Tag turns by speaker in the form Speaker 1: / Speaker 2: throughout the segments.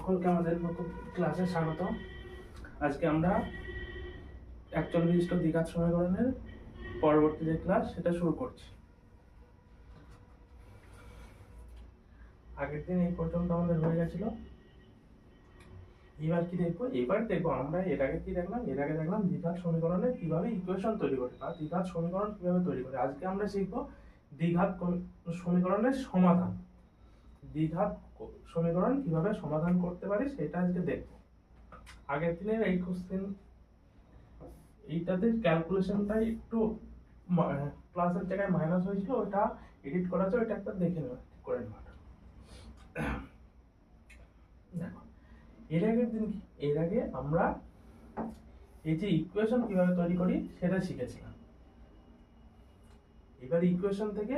Speaker 1: সকলকে আমাদের নতুন ক্লাসে স্বাগত। আজকে আমরা একচল বিশিষ্ট দ্বিঘাত সমীকরণের পরবর্তী যে ক্লাস সেটা শুরু করছি। আগের দিন এই পর্যন্ত আমাদের হয়ে গেছিল। এবার কি দেখবো? এবার দেখবো আমরা এর আগে কি দেখলাম? এর আগে দেখলাম দ্বিঘাত সমীকরণে কিভাবে ইকুয়েশন তৈরি করে বা দ্বিঘাত সমীকরণ কিভাবে তৈরি করে। আজকে আমরা শিখবো দ্বিঘাত সমীকরণের সমাধান। দ্বিঘাত সমীকরণ কিভাবে সমাধান করতে পারি সেটা আজকে দেখবো। আগের দিনের এই কোশ্চেন এইটাতে ক্যালকুলেশনটা একটু প্লাসের জায়গায় মাইনাস হয়েছিল, ওটা এডিট করা আছে, ওটা একটা দেখে নেওয়া করে নেওয়া। দেখো এর আগে আমরা এই যে ইকুয়েশন কিভাবে তৈরি করি সেটা শিখেছিলাম। এবার ইকুয়েশন থেকে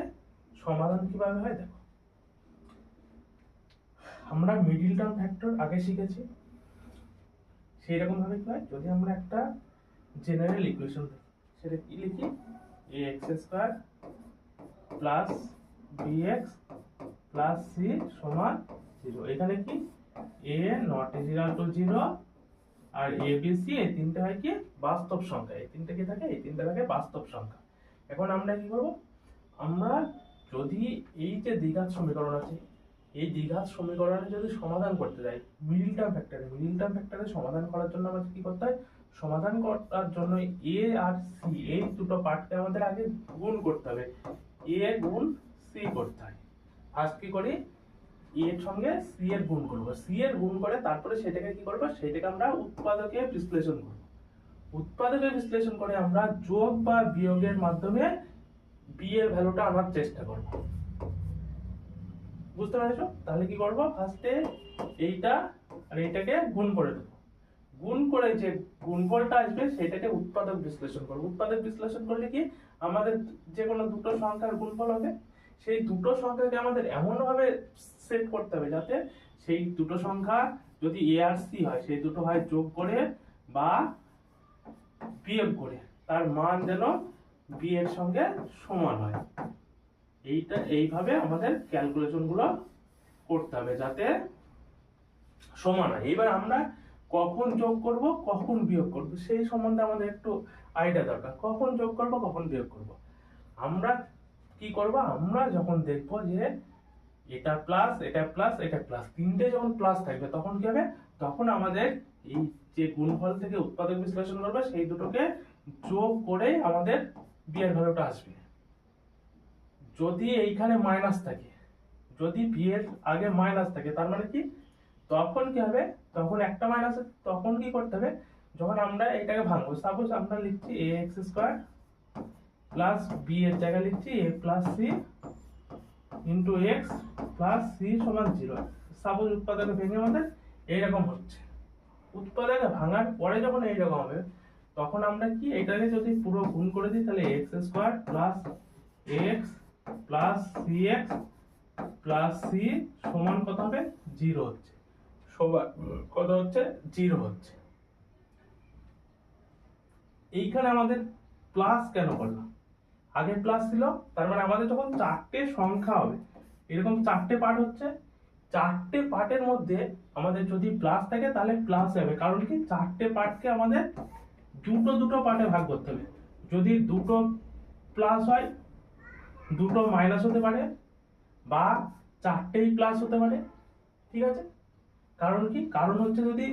Speaker 1: সমাধান কিভাবে হয় দেখো। আমরা মিডল টার্ম ফ্যাক্টর আগে শিখেছি। সেই রকম ভাবে কি হয়, যদি আমরা একটা জেনারেল ইকুয়েশন দেখি সেটা কি লিখি? ax square plus bx plus c সমান 0। এখানে কি a নট ইকুয়াল টু 0 আর a b c এই তিনটে হয় কি বাস্তব সংখ্যা। এই তিনটে কি থাকে? এই তিনটে থাকে বাস্তব সংখ্যা। এখন আমরা কি করব? আমরা যদি এই যে দ্বিঘাত সমীকরণ আছে, এই দ্বিঘাত সমীকরণে যদি সমাধান করতে যাই মিডল টার্ম ফ্যাক্টরে সমাধান করার জন্য আমাদের কি করতে হয়? সমাধান করার জন্য a আর c এই দুটো পার্টকে আমাদের আগে গুণ করতে হবে। a গুণ c করতে হয়। ফার্স্ট কি করি? a এর সঙ্গে c এর গুণ করব। c এর গুণ করে তারপরে সেটাকে কি করব? সেটাকে আমরা উৎপাদকে বিশ্লেষণ করব। উৎপাদকে বিশ্লেষণ করে আমরা যোগ বা বিয়োগের মাধ্যমে b এর ভ্যালুটা আনার চেষ্টা করব। বুঝতে পারছো? তাহলে কি করব? ফার্স্টে এইটা আর এইটাকে গুণ করে দেব। গুণ করে যে গুণফলটা আসবে সেটাকে উৎপাদক বিশ্লেষণ করব। উৎপাদক বিশ্লেষণ করলে কি আমাদের যে কোনো দুটো সংখ্যার গুণফল হবে। সেই দুটো সংখ্যাকে আমাদের এমন ভাবে সেট করতে হবে যাতে সেই দুটো সংখ্যা যদি a আর c হয় সেই দুটো হয় যোগ করে বা বিয়োগ করে তার মান যেন b এর সঙ্গে সমান হয়। এইভাবে আমাদের ক্যালকুলেশন গুলো করতে হবে যাতে সমান হয়। এবার আমরা কখন যোগ করব কখন বিয়োগ করব সেই সম্বন্ধে আমাদের একটু আইডিয়া দরকার। কখন যোগ করব কখন বিয়োগ করব আমরা কি করব? আমরা যখন দেখব যে এটা প্লাস এটা প্লাস এটা প্লাস তিনটে যখন প্লাস থাকবে তখন কি হবে? তখন আমাদের এই যে গুণফল থেকে উৎপাদক বিশ্লেষণ করবে সেই দুটোকে যোগ করে আমাদের বি এর ভ্যালুটা আসবে। যদি এইখানে মাইনাস থাকে, যদি বি এর আগে মাইনাস থাকে তার মানে কি তখন কি হবে? তখন একটা মাইনাস, তখন কি করতে হবে? যখন আমরা এটাকে ভাঙবো, সাপোজ আমরা লিখছি ax স্কয়ার প্লাস b এর জায়গায় লিখছি a plus c into x plus c সমান 0। সাপোজ উৎপাদকে ভেঙে আমাদের এইরকম হচ্ছে। উৎপাদকে ভাঙার পরে যখন এইরকম হবে তখন আমরা কি এটাকে যদি পুরো গুণ করে দিই তাহলে x square plus x plus cx plus c সমান কত হবে? 0 হচ্ছে। কত হচ্ছে? 0 হচ্ছে। এইখানে আমাদের প্লাস কেন করলাম? আগে প্লাস ছিল, তার মানে আমাদের যখন চারটে সংখ্যা হবে, এরকম চারটে পার্ট হচ্ছে, চারটে পার্টের মধ্যে আমাদের যদি প্লাস থাকে তাহলে প্লাস হবে। কারণ কি চারটে পার্টকে আমাদের দুটো দুটো পার্টে ভাগ করতে হবে। যদি দুটো প্লাস হয় দুটো মাইনাস হতে পারে বা চারটেই প্লাস হতে পারে। ঠিক আছে? কারণ কি? কারণ হচ্ছে যদি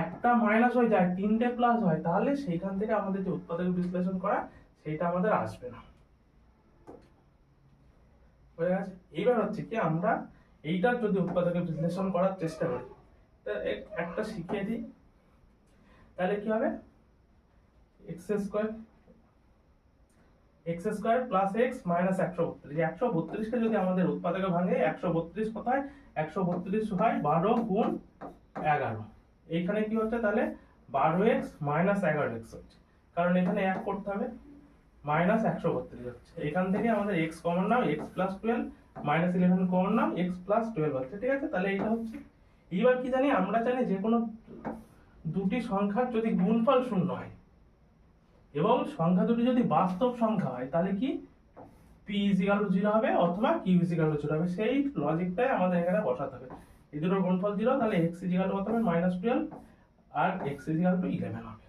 Speaker 1: একটা মাইনাস হয়ে যায় তিনটে প্লাস হয় তাহলে সেইখান থেকে আমাদের যে উৎপাদক বিশ্লেষণ করা সেটা আমাদের আসবে না। হয়ে গেছে? এইবার হচ্ছে কি আমরা এইটার যদি উৎপাদকে বিশ্লেষণ করার চেষ্টা করি একটা শিখিয়ে দিই তাহলে কি হবে? x square plus x minus 132। 132 কে যদি আমাদের উৎপাদকে ভাঙে 132 কোথায়? 132 হয় 12 গুণ 11। এইখানে কি হচ্ছে তাহলে 12x মাইনাস 11x হচ্ছে, কারণ এখানে 1 করতে হবে, মাইনাস 132 হচ্ছে। এখান থেকে আমাদের x কমন নাও, x প্লাস 12 মাইনাস 11 কমন নাও, x প্লাস 12 হচ্ছে। ঠিক আছে? তাহলে এইটা হচ্ছে। এইবার কি জানি? আমরা জানি যে কোনো দুটি সংখ্যার যদি গুণফল শূন্য হয় এবং সংখ্যা দুটি যদি বাস্তব সংখ্যা হয় তাহলে কি p = 0 হবে অথবা q = 0 হবে। সেই লজিকটাই আমাদের এখানে বসাতে হবে। এই দুটোর গুণফল 0, তাহলে x ইকুয়াল টু কত হবে -12 আর x ইকুয়াল টু 11 হবে।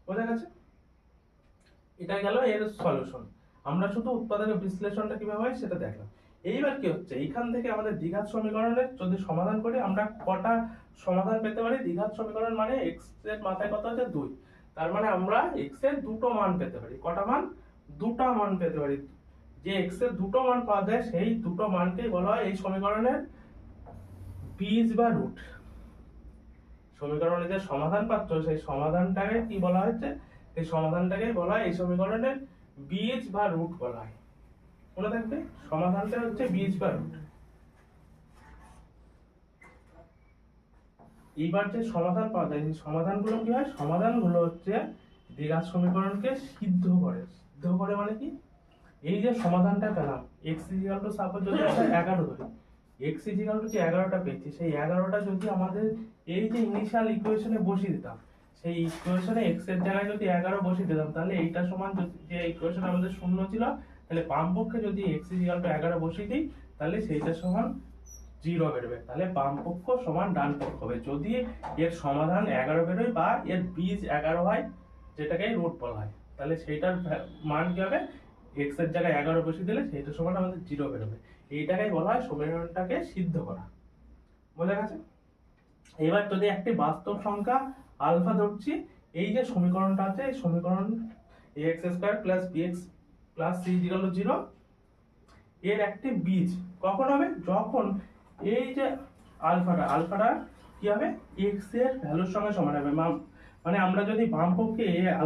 Speaker 1: বোঝা গেছে? এটা গেল এর সলিউশন। আমরা শুধু উৎপাদকের বিশ্লেষণটা কিভাবে হয় সেটা দেখলাম। এইবার কি হচ্ছে, এইখান থেকে আমাদের দ্বিঘাত সমীকরণের যদি সমাধান করি আমরা কটা সমাধান পেতে পারি। দ্বিঘাত সমীকরণ মানে x এর মাথায় কত আছে 2, তার মানে আমরা x এর দুটো মান পেতে পারি। কটা মান? দুটো মান পেতে পারি। যে x এর দুটো মান পাওয়া যায় সেই দুটো মানকেই বলা হয় এই সমীকরণের বীজ বা রুট। সমীকরণের যে সমাধান পাচ্ছ সেই সমাধানটাকে কি বলা হচ্ছে, এই সমাধানটাকে বলা হয় এই সমীকরণের বীজ বা রুট বলা হয়। মনে থাকবে সমাধানটা হচ্ছে বীজ বা রুট। এইবার যে সমাধান পাওয়া যায় সেই সমাধানগুলো কি হয়, সমাধানগুলো হচ্ছে দ্বিঘাত সমীকরণকে সিদ্ধ করে। সিদ্ধ করে মানে কি, এই যে সমাধানটা পেলাম x ইকুয়াল টু সাপোজ যদি আমরা 11 ধরি, x ইকুয়াল টু যে 11টা পেয়েছি সেই 11টা যদি আমাদের এই যে ইনিশিয়াল ইকুয়েশনে বসিয়ে দিতাম, সেই ইকুয়েশনে x এর জায়গায় যদি 11 বসিয়ে দিতাম, তাহলে এইটা সমান যে ইকুয়েশন আমাদের শূন্য ছিল, তাহলে বাম পক্ষে যদি x ইকুয়াল টু 11 বসিয়ে দিই তাহলে সেইটা সমান 0 বেরোবে। তাহলে বাম পক্ষ সমান ডান পক্ষ হবে যদি এর সমাধান 11 বেরোয় বা এর বীজ 11 হয়, যেটাকে রুট বলা হয়। তাহলে সেইটার মান কি হবে, x এর জায়গায় 11 বসিয়ে দিলে সেইটা সমান আমাদের 0 বেরোবে। এইটাকেই বলা হয় সমীকরণটাকে সিদ্ধ করা। বোঝা গেছে? এবার যদি একটি বাস্তব সংখ্যা আলফা ধরছি, এই যে সমীকরণটা আছে এই সমীকরণ ax² + bx + c = 0 এর একটি বীজ কখন হবে, যখন এই যে আলফাটা কি হবে x এর ভ্যালুর সঙ্গে সমান হবে। মানে আমরা যদি বাম পক্ষে α²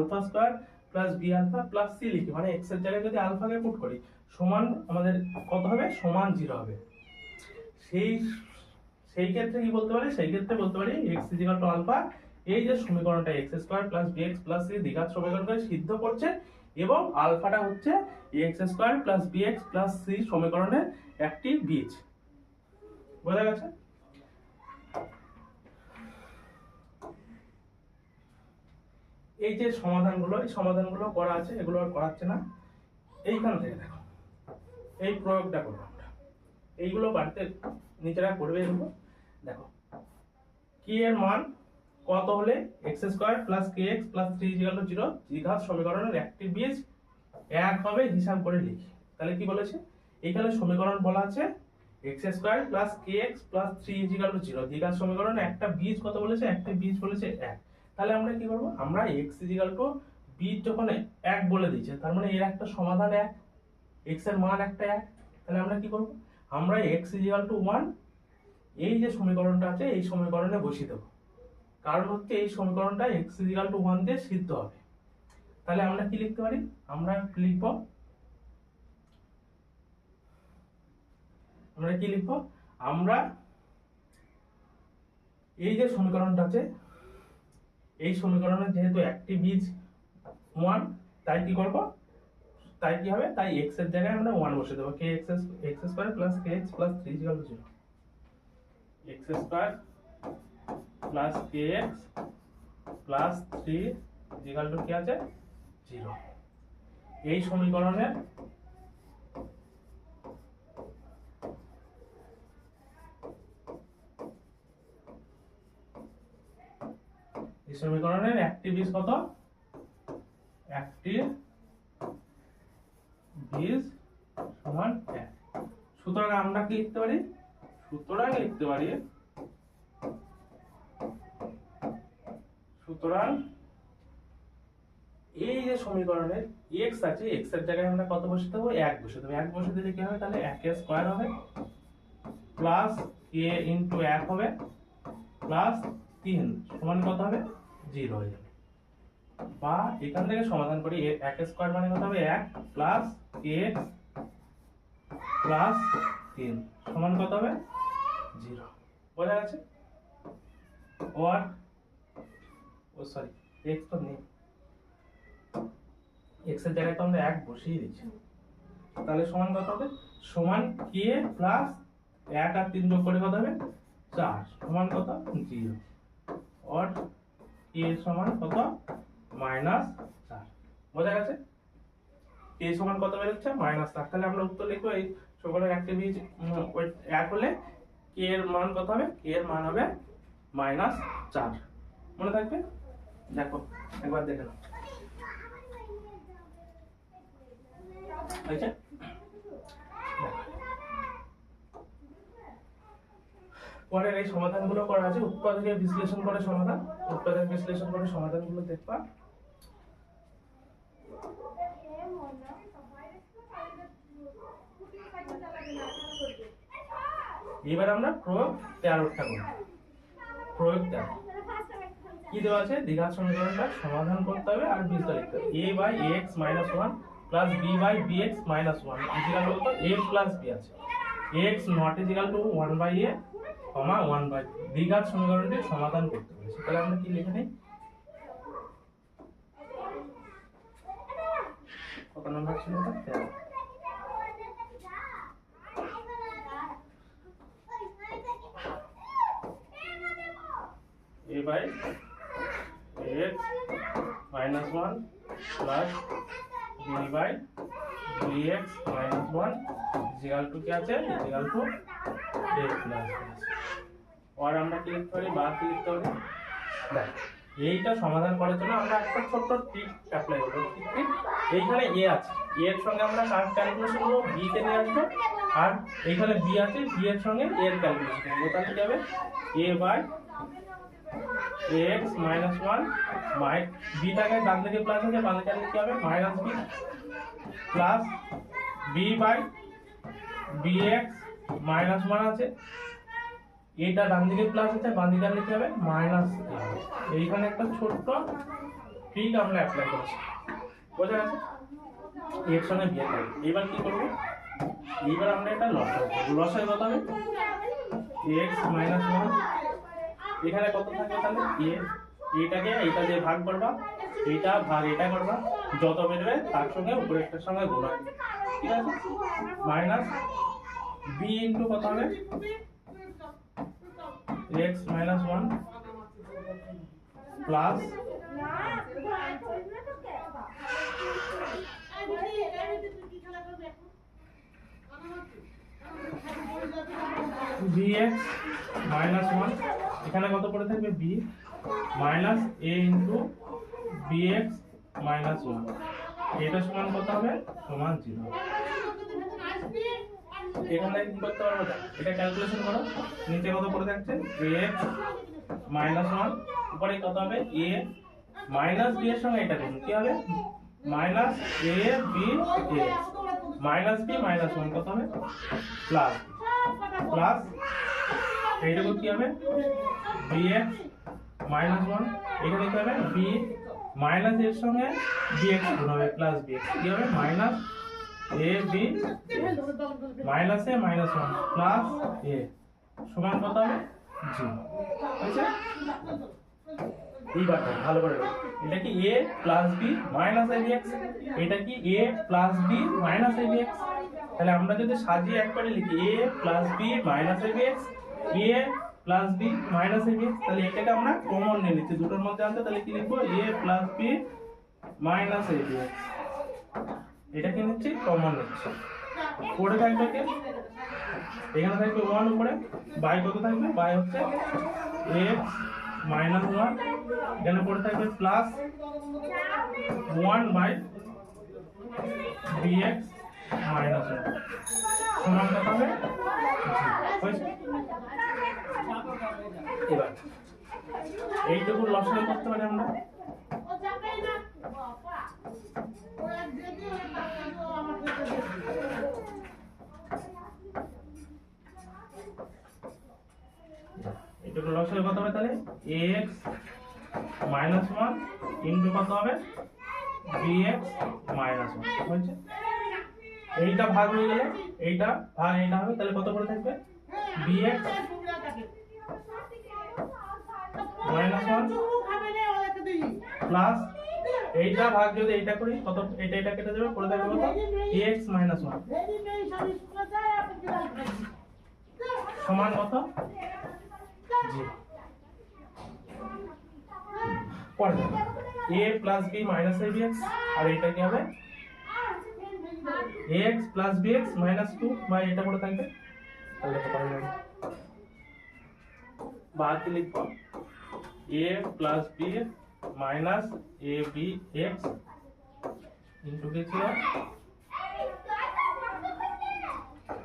Speaker 1: + b আলফা + c লিখি, মানে x এর জায়গায় যদি আলফাকে পুট করি, সমান আমাদের কত হবে, সমান 0 হবে। সেই ক্ষেত্রে কি বলতে পারি, সেই ক্ষেত্রে বলতে পারি x = আলফা, এই যে সমীকরণটা x² + bx + c দ্বিঘাত সমীকরণকে সিদ্ধ করছে এবং আলফাটা হচ্ছে x² + bx + c সমীকরণের একটি বীজ। বোঝা গেছে? এই যে সমাধানগুলো, এই সমাধানগুলো করা আছে, এগুলো আর করাচ্ছে না। এইখান থেকে দেখো এই প্রয়োগটা করবো আমরা, এইগুলো বাড়িতে নিজেরা করবে। এগুলো দেখো, কি এর মান কত হলে x² + kx + 3 = 0 দ্বিঘাত সমীকরণের একটি বীজ 1 হবে হিসাব করে লিখি। তাহলে কি বলেছে, এখানে সমীকরণ বলা আছে x² + kx + 3 = 0 দ্বিঘাত সমীকরণের একটা বীজ কত বলেছে, একটা বীজ বলেছে 1। তাহলে আমরা কি করব, আমরা x = বীজ যখন 1 বলে দিয়েছে তার মানে এর একটা সমাধান 1, x এর মান একটা 1। তাহলে আমরা কি করব, আমরা x = 1 এই যে সমীকরণটা আছে এই সমীকরণে বসিয়ে দেব, কারণ হচ্ছে এই সমীকরণটা x = 1 দিয়ে সিদ্ধ হবে। তাহলে আমরা কি লিখতে পারি, আমরা লিখব আমরা এই যে সমীকরণটা আছে এই সমীকরণের যেহেতু একটি বীজ 1, তাই কি করব, তাই কি হবে, তাই x এর জায়গায় আমরা 1 বসিয়ে দেব। x² + kx + 3 = 0 x² + kx + 3 = কি আছে 0। এই সমীকরণের একটি বীজ কত, একটি বীজ সমান 1। সুতরাং আমরা কি লিখতে পারি, সুতরাং এই যে সমীকরণের x আছে x এর জায়গায় আমরা কত বসিয়ে দেবো, 1 বসিয়ে দেবো। 1 বসিয়ে দিলে কি হবে, তাহলে 1² হবে প্লাস k * 1 হবে প্লাস 3 সমান কত হবে 0 হয়ে যাবে। বা এখান থেকে সমাধান করি 1² মানে কত হবে 1 প্লাস kx প্লাস 3 সমান কত হবে 0। বোঝা গেছে? x তো নেই, x এর জায়গায় তো আমরা 1 বসিয়ে দিচ্ছি, তাহলে সমান কত হবে, সমান k প্লাস 1 আর 3 যোগ করে কত হবে 4 সমান কত 0। অর k সমান কত -4। বোঝা গেছে? k সমান কত বেরোচ্ছে -4। তাহলে আমরা উত্তর লিখবো এই সমীকরণের একটি বীজ 1 হলে k কে এর মান কত হবে? কে এর মান হবে -4। মনে থাকবে? দেখো একবার দেখে নাও। হয়েছে? পরের এই সমাধানগুলো করা আছে, উৎপাদকের বিশ্লেষণ করে সমাধান, উৎপাদক বিশ্লেষণ করে সমাধানগুলো দেখবা। এবার আমরা প্রয়োগ 13টা করব। প্রয়োগ 13 কি দেওয়া আছে? দ্বিঘাত সমীকরণটা সমাধান করতে হবে আর বীজটা লিখতে হবে। a by ax minus 1 plus b by bx minus 1 equal কত? a প্লাস b আছে। ax not equal to 1 by a, 1 by b। দ্বিঘাত সমীকরণটি সমাধান করতে হবে। তাহলে আমরা কি লিখে নেই? কত নাম্বার ছিল এটা? 13। a by ax minus 1 plus b by bx minus 1 equal to क्या আছে? equal to a plus और আমরা কি লিখতে পারি? বা কি লিখতে পারি? দেখ এইটা সমাধান করার জন্য আমরা একটা ছোট্ট ট্রিক অ্যাপ্লাই করব। ঠিক এইখানে a আছে, a এর সঙ্গে আমরা কার ক্যালকুলেশন করব? b তে নিয়ে আসবো। আর এইখানে b আছে, b এর সঙ্গে a এর ক্যালকুলেশন করব। তাহলে কি হবে? a by ax minus 1 my b টাকে ডান দিকে প্লাস আছে, বাম দিকে কি হবে? Minus b plus b by bx minus 1 আছে, এটা ডান দিকে প্লাস আছে, বাম দিকে কি হবে? Minus a। এইখানে একটা ছোট্ট ট্রিক আমরা অ্যাপ্লাই করছি। বোঝা গেছে? এর সঙ্গে b এর কাজ। এবার কি করব? এবার আমরা এটা লসাগু করব। লসাগু কত হবে? ax minus 1 এখানে কত থাকবে? তাহলে a, এটাকে এটা দিয়ে ভাগ করবা, এটা ভাগ এটা করবা, যত বেরবে তার সঙ্গে উপরেরটার সঙ্গে গুণ হবে। ঠিক আছে? মাইনাস b ইনটু কত হবে? x minus 1 plus bx minus 1 এখানে কত পড়ে থাকবে? b minus a into bx minus 1 এটা সমান কত হবে? সমান 0। এখানে কি করতে পারবো? এটা ক্যালকুলেশন করো। নিচে কত পড়ে থাকছে? ax minus 1 উপরে কত হবে? a minus b এর সঙ্গে এটা গুণ কি হবে? minus a b a minus b minus 1 কত হবে? প্লাস প্লাস এইটুকু কি হবে? bx minus 1 এখানে কি হবে? b মাইনাস এর সঙ্গে bx গুণ হবে প্লাস bx কি হবে? Minus a b minus a minus 1 plus a সমান কত হবে? 0। বুঝছো? এইবার ভালো করে এটা কি a plus b minus abx, এটা কি a plus b minus abx। তাহলে আমরা যদি সাজিয়ে একবারে লিখি a plus b minus abx, a plus b minus abx, তাহলে এটাকে আমরা কমন নিয়ে নিচ্ছি দুটোর মধ্যে আনতে। তাহলে কি লিখবো? a plus b minus abx, এটা কি নিচ্ছি? কমন নিচ্ছি। পড়ে থাকবে কি? এখানে থাকবে 1 উপরে, বাই কত থাকবে? বাই হচ্ছে x minus 1 এখানে পড়ে থাকবে প্লাস 1 বাই bx minus 1 সমান কত হবে? এবার এইটুকু লসাগু করতে পারি আমরা। এইটুকু লসাগু কত হবে? তাহলে ax minus 1 ইনটু কত হবে? bx minus 1 হয়েছে। এইটা ভাগ হয়ে গেলে এইটা ভাগ এইটা হবে, তাহলে কত করে থাকবে? bx minus 1 প্লাস এইটা ভাগ যদি এইটা করি কত? এটা কেটে যাবে, পড়ে থাকবে কত? ax minus 1 সমান কত? 0। পরে a plus b minus abx আর এটা কি হবে? ax প্লাস bx মাইনাস 2 বা এটা পড়ে থাকবে। তাহলে কত হবে? বাদ দিয়ে লিখবো a plus B minus A B X into কি ছিল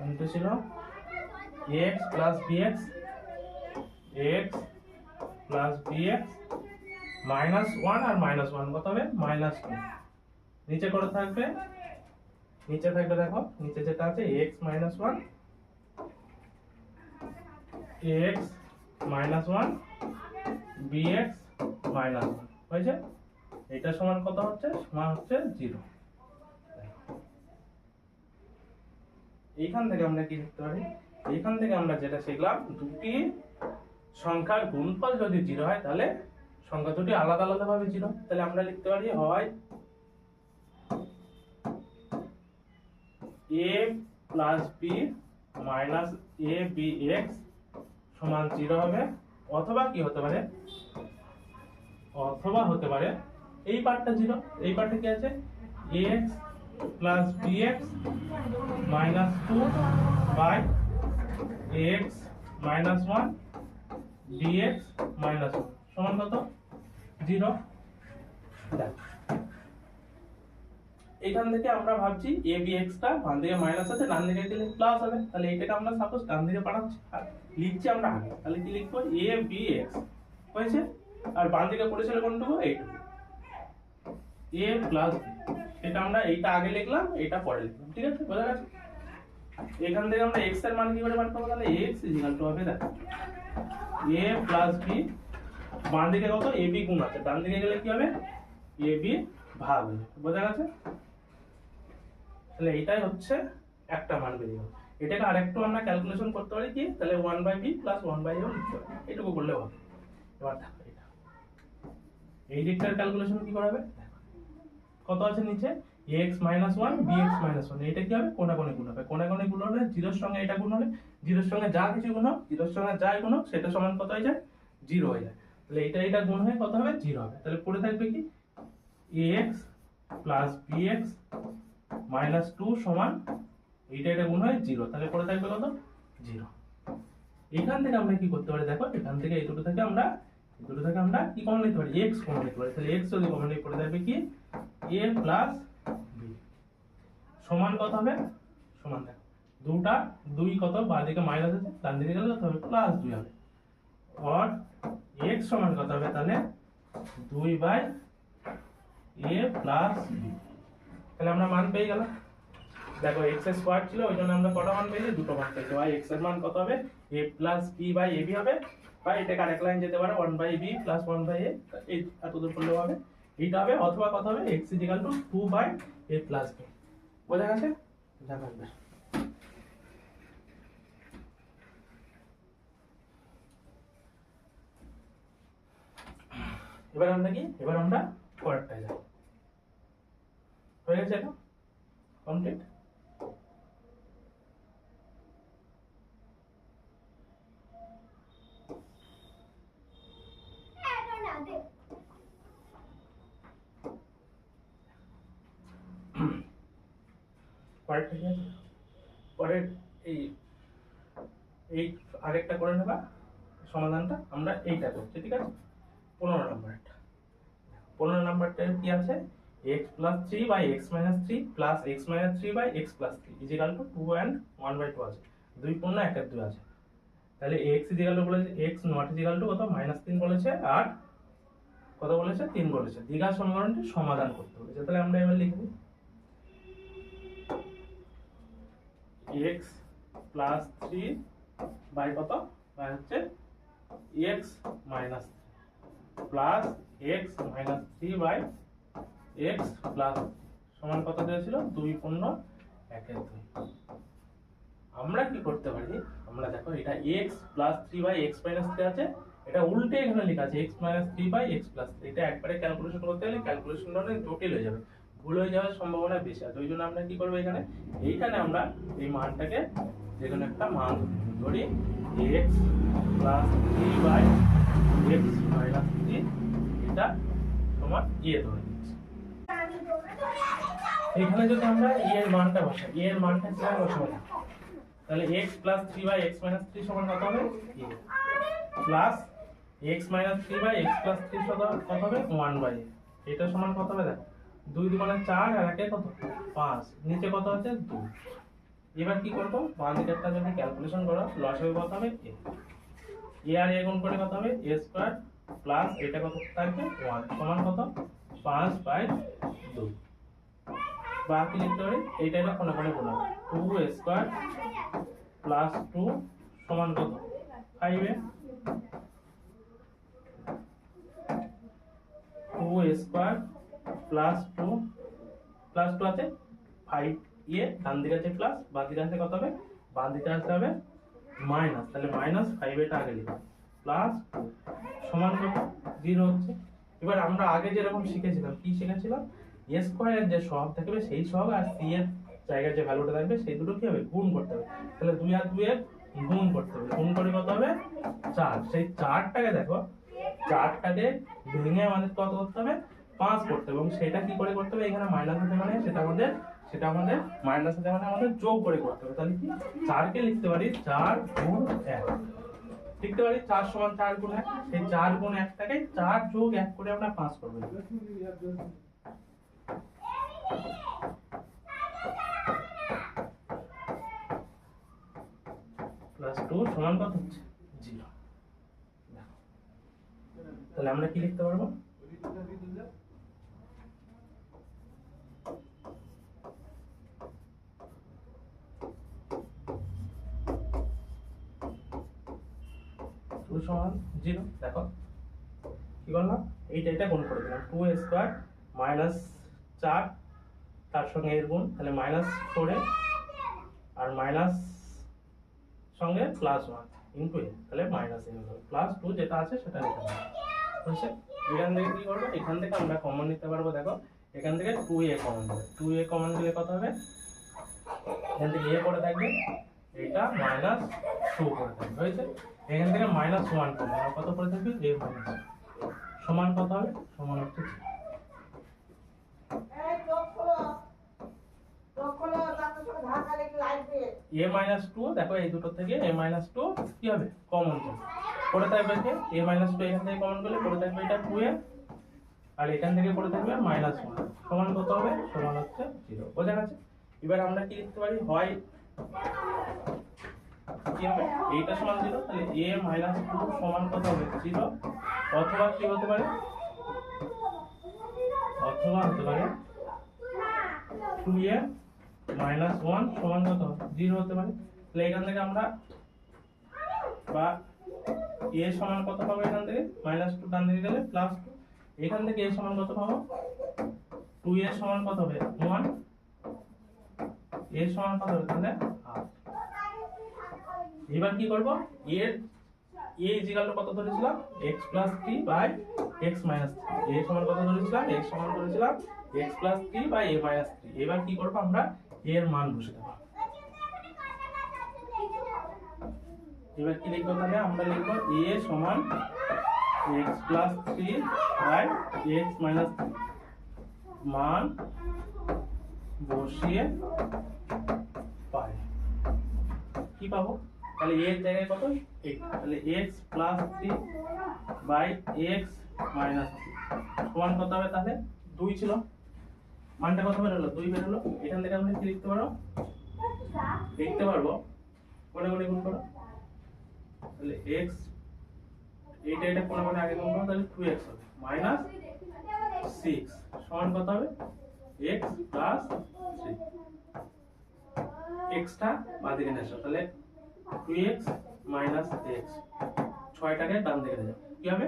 Speaker 1: ইন্টু ছিল X plus B X plus B X minus one আর মাইনাস ওয়ান কত হবে মাইনাস টু নিচে করে থাকবে নিচে থাকবে দেখো নিচে যেটা আছে x minus one x minus one bx minus one হয়েছে এটা সমান কত হচ্ছে সমান হচ্ছে 0 এইখান থেকে আমরা কি লিখতে পারি এইখান থেকে আমরা যেটা শিখলাম দুটি সংখ্যার গুণফল যদি 0 হয় তাহলে সংখ্যা দুটি আলাদা আলাদা ভাবে 0 তাহলে আমরা লিখতে পারি হয় a plus b minus a bx সমান 0 হবে অথবা কি হতে পারে অথবা হতে পারে এই পার্টটা 0 এই পার্টে কি আছে ax plus bx minus 2 by ax minus 1 dx minus 1 সমান কত 0 এখান থেকে আমরা ভাবছি a bx টা বাম দিকে মাইনাস আছে ডান দিকে গেলে প্লাস হবে তাহলে এটাকে আমরা সাপোজ ডান দিকে পাঠাচ্ছি আর লিখছি আমরা আগে তাহলে কি লিখবো a bx হয়েছে আর বাম দিকে পড়েছিল কোনটুকু এইটুকু a প্লাস b এটা আমরা এইটা আগে লিখলাম এটা পরে লিখলাম ঠিক আছে বোঝা গেছে এখান থেকে আমরা x এর মান কি করে বার করব তাহলে x হবে দেখো a প্লাস b বাম দিকে কত a b গুণ আছে ডান দিকে গেলে কি হবে a b ভাগ হবে বোঝা গেছে তাহলে এইটাই হচ্ছে একটা মান বেরিয়ে গেল এটাকে আরেকটু আমরা ক্যালকুলেশন করতে পারি কি তাহলে 1/b + 1/a লিখতে পারি এটুকু করলে হবে এবার দেখো এটা এই দিকটার ক্যালকুলেশন কি করা হবে কত আছে নিচে x - 1 bx - 1 এটা কি হবে কোণাকোণে গুণ হবে কোণাকোণে গুণ হলে 0 এর সঙ্গে এটা গুণ হলে 0 এর সঙ্গে যা কিছু গুণ হোক 0 এর সঙ্গে যাই গুণ হোক সেটা সমান কত হয়ে যায় 0 হয়ে যায় তাহলে এটা গুণ হয়ে কত হবে 0 হবে তাহলে পড়ে থাকবে কি ax + bx - 2 সমান এটা গুণ হয় 0 তাহলে পড়ে থাকবে কত 0 এখান থেকে আমরা কি করতে পারি দেখো এখান থেকে এই দুটো থেকে আমরা কি কমন নিতে পারি x কমন নিতে পারি তাহলে x যদি কমন নিই পড়ে থাকবে কি a + b সমান কত হবে সমান দেখো দুটা 2 কত বাঁ দিকে মাইনাস আছে ডান দিকে গেলে কত হবে +2 হবে আর x সমান কত হবে তাহলে 2/a + b তাহলে আমরা মান পেয়ে গেলাম দেখো x এর স্কয়ার ছিল ওইজন্য আমরা কত মান পেয়েছি দুটো মান পেয়েছি y x এর মান কত হবে a + b/ab হবে বা এটাকে আরেক লাইন যেতে পারে 1/b + 1/a এই এত দূর করলেও হবে এইটা হবে অথবা কত হবে x = 2/a + b বোঝা গেছে জানাবে এবার আমরা পরেরটায় যাব হয়ে গেছে এটা কমপ্লিট পরের এই আরেকটা করে নেবা সমাধানটা আমরা এইটা করছি ঠিক আছে 15 নম্বরটা 15 নম্বরটা কি আছে x + 3/x - 3 + x - 3/x + 3 = 2 and 1/2 আছে 2 পূর্ণ 1 এর 2 আছে তাহলে x বলেছে x not কত -3 বলেছে আর কত বলেছে 3 বলেছে দ্বিঘাত সমীকরণটি সমাধান করতে হবে তাহলে আমরা এবার লিখব x + 3 বাই কত বাই হচ্ছে x - 3 plus x - 3/x plus সমান কত দিয়েছিল 2 পূর্ণ 1 এর 2 আমরা কি করতে পারি আমরা দেখো এটা x + 3/x - 3 আছে এটা উল্টে এখানে লেখা আছে x - 3/x + 3 এটা একবারে ক্যালকুলেশন করতে গেলে ক্যালকুলেশনটা অনেক জটিল হয়ে যাবে ভুল হয়ে যাওয়ার সম্ভাবনা বেশি আছে ওইজন্য আমরা কি করব এইখানে আমরা এই মানটাকে যেকোনো একটা মান ধরি x + 3/x - 3 এটা সমান a ধরে নিচ্ছি এখানে যদি আমরা a এর মানটা বসাই a এর মানটা কিভাবে বসাবো তাহলে x + 3/x - 3 সমান কত হবে a plus x minus 3 by x plus 3 কত হবে 1 বাই এটা সমান কত হবে দেখো 2 দুগুণে 4 আর একে কত 5 নিচে কত আছে 2। এবার কি করব বাম দিকেরটা যদি ক্যালকুলেশন করো লসাগু কত হবে a আর a গুণ করে কত হবে a স্কয়ার প্লাস এটা কত থাকবে 1 সমান কত 5 বাই 2। বাকি লিখতে পারি এইটা এটা কোণে কোণে গুণ হবে 2 স্কয়ার প্লাস 2 সমান কত 5 এ 2 স্কয়ার প্লাস 2 আছে 5 এ ডান দিকে আছে প্লাস বাম দিকে আছে কত হবে বাম দিকে আসতে হবে মাইনাস তাহলে মাইনাস 5 এটা আগে লিখব প্লাস সমান কত 0 হচ্ছে। এবার আমরা আগে যেরকম শিখেছিলাম কি শিখেছিলাম a স্কয়ারের যে সহগ থাকবে সেই সহগ আর c এর জায়গায় যে ভ্যালুটা থাকবে সেই দুটো কি হবে গুণ করতে হবে। তাহলে 2 আর 2 এর গুণ করতে হবে গুণ করে কত হবে 4 সেই 4টাকে দেখো 4টাকে ভেঙে আমাদের কত করতে হবে 5 করতে হবে এবং সেটা কি করে করতে হবে এখানে মাইনাস আছে মানে সেটা আমাদের মাইনাস আছে মানে আমাদের যোগ করে করতে হবে। তাহলে কি 4 কে লিখতে পারি 4 গুণ 1 লিখতে পারি 4 সমান 4 গুণ 1 সেই 4 গুণ 1 টাকে 4 যোগ 1 করে আমরা 5 করব প্লাস 2 সমান কত হচ্ছে 0। তাহলে আমরা কি লিখতে পারবো সমান 0 দেখো কি করলাম এটা গুণ করে দিলাম 2 স্কয়ার মাইনাস 4 তার সঙ্গে এর গুণ তাহলে মাইনাস 4 আর মাইনাস সঙ্গে প্লাস 1 ইনটু a তাহলে মাইনাস a হবে প্লাস 2 যেটা আছে সেটা লিখে দেব বুঝছো। এখান থেকে কি করব এখান থেকে আমরা কমন নিতে পারবো দেখো এখান থেকে 2a কমন নেব 2a কমন দিলে কত হবে এখান থেকে a পড়ে থাকবে এটা মাইনাস 2 পড়ে থাকবে হয়েছে। এখান থেকে মাইনাস 1 কমন আর কত পড়ে থাকবে a মাইনাস সমান কত হবে সমান হচ্ছে a মাইনাস 2 দেখো এই দুটো থেকে a মাইনাস 2 কি হবে কমন যাবে পড়ে থাকবে কি a মাইনাস 2 এখান থেকে কমন করলে পড়ে থাকবে এটা 2a আর এখান থেকে পড়ে থাকবে মাইনাস 1 সমান কত হবে সমান হচ্ছে 0 বোঝা গেছে। এবার আমরা কি লিখতে পারি হয় কি হবে এইটা সমান 0 তাহলে a মাইনাস 2 সমান কত হবে 0 অথবা কি হতে পারে 2a মাইনাস 1 সমান কত 0 হতে পারে। তাহলে এখান থেকে আমরা বা a সমান কত পাবো এখান থেকে মাইনাস 2 ডান দিকে গেলে প্লাস 2 এখান থেকে a সমান কত পাবো 2a সমান কত হবে 1 a সমান কত হবে তাহলে 8। এবার কি করব এর a ইকুয়াল টু কত ধরেছিলাম x 3 বাই x 3 a সমান কত ধরেছিলাম x সমান ধরেছিলাম x 3 বাই a 3। এবার কি করব আমরা এর মান বসে দেব এবার কি লিখব তাহলে আমরা লিখব a সমান x 3 বাই x 3 মান বসিয়ে পাই কি পাবো তাহলে a এর জায়গায় কত 8 তাহলে x 3 বাই x 3 সমান কত হবে তাহলে 2 ছিল মানটা কত বের হলো 2 বের হলো। এখান থেকে আমরা কি লিখতে পারবো কোণে কোণে গুণ করো তাহলে x এটা কোণে কোণে আগে গুণ করো তাহলে 2x হবে মাইনাস 6 সমান কত হবে x 3 x টা বাঁ দিকে নিয়ে আসো তাহলে 2x মাইনাস x 6টাকে ডান দিকে নিয়ে যাও কি হবে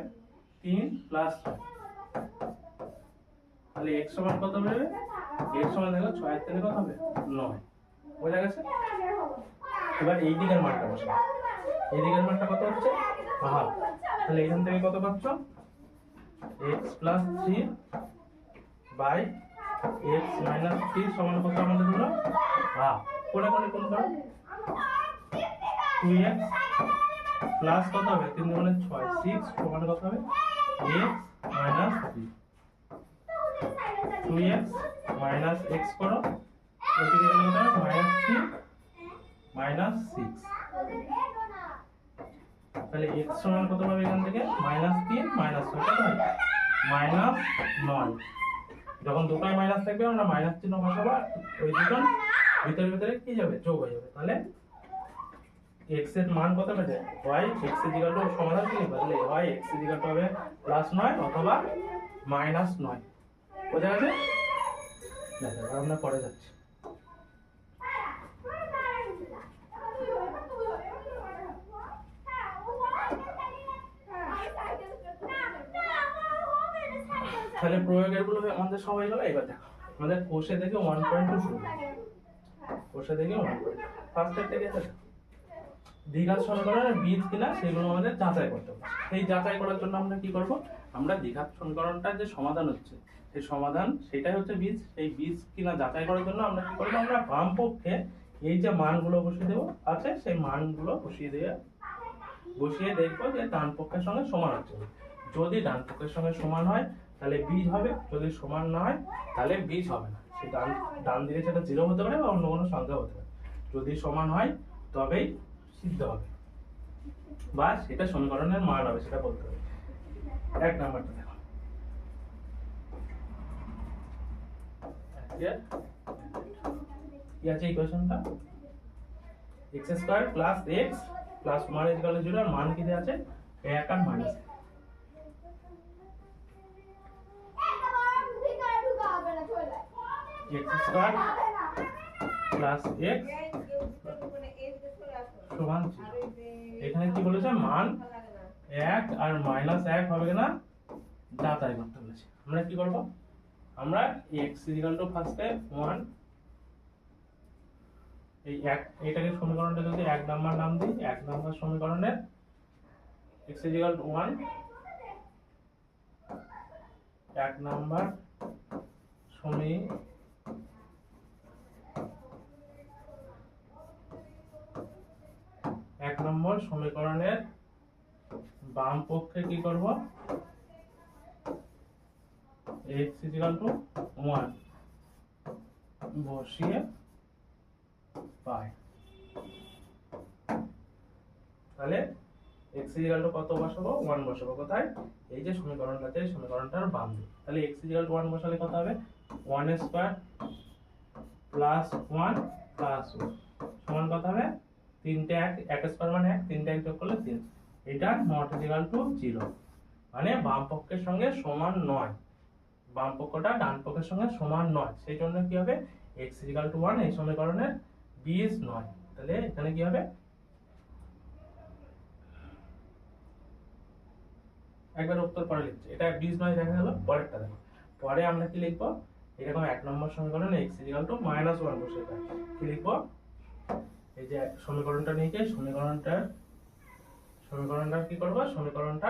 Speaker 1: 3 প্লাস 6 তাহলে x সমান কত হবে x সমান দেখো 6 এর থেকে কত হবে 9 বোঝা গেছে। এবার এই দিকের মানটা বসাও এই দিকের মানটা কত হচ্ছে হাফ তাহলে এখান থেকে কত পাচ্ছ x 3 বাই x 3 সমান কত আমাদের হলো হাফ কোণে কোণে কোণ করো 2x প্লাস কত হবে 3 দুগুণে 6 6 সমান কত হবে x 3 2x মাইনাস x করো এদিকে গেলে কত হবে -3 -6 তাহলে x সমান কত পাবে এখান থেকে -3 -6 কত হয় -9। যখন দুটোই মাইনাস থাকবে আমরা মাইনাস চিহ্ন বসাবো, ওই দুটো ভিতরে ভিতরে কি যাবে যোগ হয়ে যাবে। তাহলে x এর মান কত পেতে y x = সমাধান কি লিখব, তাহলে y x = হবে +9 অথবা -9। বোঝা গেছে? দেখো আমরা পরে যাচ্ছি। তাহলে প্রয়োগের গুলো আমাদের সবাই হলো। এবার দেখো আমাদের কোষে থেকে 1.2 শুরু, কোষে থেকে 1.2 ফার্স্ট এর থেকে দ্বিঘাত সমীকরণের বীজ কিনা সেগুলো আমাদের যাচাই করতে হবে। সেই যাচাই করার জন্য আমরা কি করব, আমরা দ্বিঘাত সমীকরণটার যে সমাধান হচ্ছে সেই সমাধান সেটাই হচ্ছে বীজ। এই বীজ কিনা যাচাই করার জন্য আমরা কি করব, আমরা বাম পক্ষে এই যে মানগুলো বসিয়ে দেব আছে সেই মানগুলো বসিয়ে দেখবো যে ডান পক্ষের সঙ্গে সমান হচ্ছে। যদি ডান পক্ষের সঙ্গে সমান হয় তাহলে বীজ হবে, যদি সমান না হয় তাহলে বীজ হবে না। সে ডান দিকে সেটা 0 হতে পারে বা অন্য কোনো সংখ্যা হতে পারে। যদি সমান হয় তবেই সিদ্ধ হবে বা সেটা সমীকরণের মান হবে, সেটা বলতে হবে। এক নাম্বারটা দেখো, কি আছে ইকুয়েশনটা, x² + x + 1 = 0 আর মান কি দেয়া আছে 1 আর -1। x² + x সমান 0। এখানে কি বলেছে, মান 1 আর -1 হবে কিনা যাচাই করতে বলেছে। আমরা কি করব, আমরা x = ফার্স্টে 1, এই এটাকে সমীকরণটা যদি 1 নাম্বার নাম দিই, 1 নাম্বার সমীকরণের x = 1, 1 নাম্বার সমীকরণের বাম পক্ষে কি করব, x = 1 বসিয়ে পাই। তাহলে x = কত বসাবো, 1 বসাবো কোথায়, এই যে সমীকরণটাতে, সমীকরণটার বাম দিকে। তাহলে x = 1 বসালে কত হবে, 1² + 1 + 1 সমান কত হবে, 3টে 1 মানে 1, 3টে 1 যোগ করলে 3। এটা not = 0 মানে বাম পক্ষের সঙ্গে সমান নয়, বাম পক্ষটা ডান পক্ষের সঙ্গে সমান নয়। সেই জন্য কি হবে, x = 1 এই সমীকরণের বীজ নয়। তাহলে এখানে কি হবে, একবার উত্তর পরে লিখছি, এটা বীজ নয় দেখা গেল। পরেরটা দেখো, পরে আমরা কি লিখবো, এরকম 1 নম্বর সমীকরণে x = -1 বসিয়ে পাই। কি লিখবো, এই যে সমীকরণটা নিয়ে গিয়ে সমীকরণটা কি করব, সমীকরণটা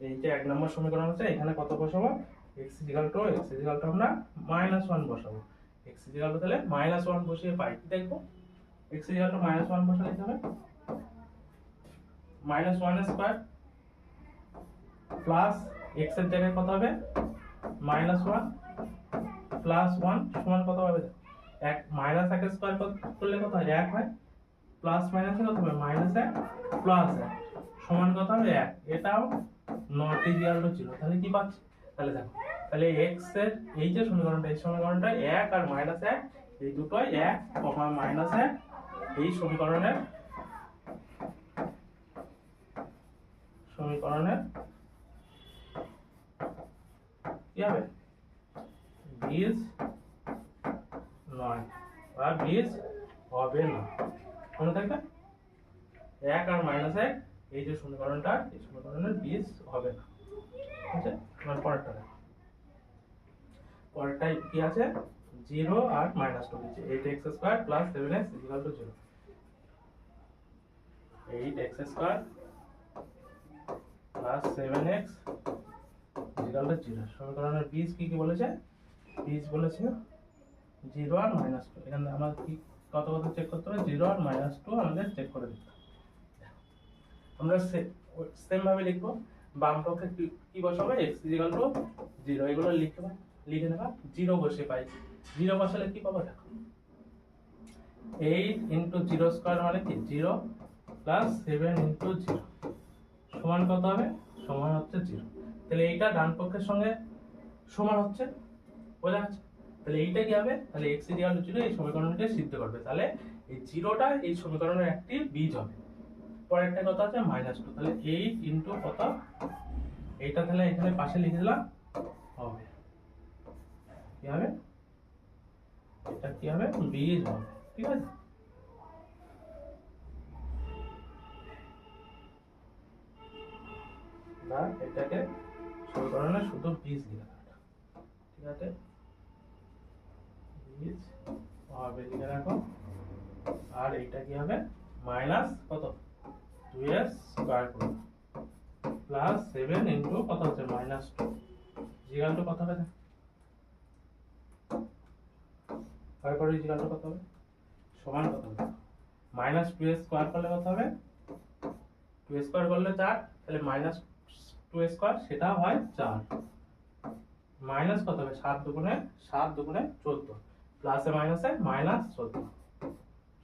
Speaker 1: এই যে 1 নম্বর সমীকরণ আছে এখানে কত বসাবো, x = আমরা -1 বসাবো। x = তাহলে -1 বসিয়ে পাই। কি দেখবো, x = -1 বসালে কি হবে, -1² প্লাস x এর জায়গায় কত হবে, -1 প্লাস 1 সমান কত হবে, 1 -1² করলে কত হয়, 1 হয়, প্লাস মাইনাসে কত হবে, -1 প্লাস 1 সমান কত হবে, 1। এটাও not = 0। তাহলে কি পাচ্ছি, তাহলে দেখো, তাহলে x এর এই যে সমীকরণটা, এই সমীকরণটা 1 আর -1 এই দুটোই 1, -1 এই সমীকরণের কি হবে, বীজ নয় বা বীজ হবে না। মনে থাকবে, 1 আর -1 এই যে সমীকরণটা, এই সমীকরণের বীজ হবে না। ঠিক আছে, এবার পরেরটা দেখো, পরেরটাই কি আছে, 0 আর -2 দিচ্ছে, 8x² + 7x = 0। 8x² + 7x = 0 সমীকরণের বীজ কি কি বলেছে, বীজ বলেছে 0 আর -2। এখানে আমাদের কি কত কত চেক করতে হবে, 0 আর -2 আমাদের চেক করে দিতে হবে। আমরা সেম ভাবে লিখবো, বাম পক্ষে কি বসাবো, x = 0 এগুলো লিখে নেবা। 0 বসে পাই, 0 বসালে কি পাবো, দেখো 8 ইন্টু 0 স্কোয়ার মানে কি 0 প্লাস 7 ইন্টু 0 সমান কত হবে? সমান হচ্ছে 0। তাহলে এইটা ডান পক্ষের সঙ্গে সমান হচ্ছে, বোঝা যাচ্ছে? তাহলে এইটা কি হবে? তাহলে x ইকুয়াল টু 0 এই সমীকরণটা সিদ্ধ করবে। তাহলে এই 0টা এই সমীকরণের একটি বীজ হবে। পরেরটা কত আছে? -2। তাহলে 8 ইন্টু কত? এইটা তাহলে এখানে পাশে লিখে দিলাম, হবে কি হবে? এটা কি হবে? বীজ হবে, ঠিক আছে? না এটাকে সমীকরণে শুধু বীজ লিখে দাও, ঠিক আছে? বীজ হবে লিখে রাখো। আর এটা কি হবে? মাইনাস কত? 2s স্কয়ার করব প্লাস 7 ইনটু কত হচ্ছে? -2 ইকুয়াল টু কত হবে? স্কয়ার করে ইকুয়াল টু কত হবে? সমান কত হবে? -2s স্কয়ার করলে কত হবে? 2 স্কয়ার করলে 4, তাহলে -2 স্কয়ার সেটা হয় 4। মাইনাস কত হবে? 7 দুগুণে 14 প্লাসে মাইনাসে -14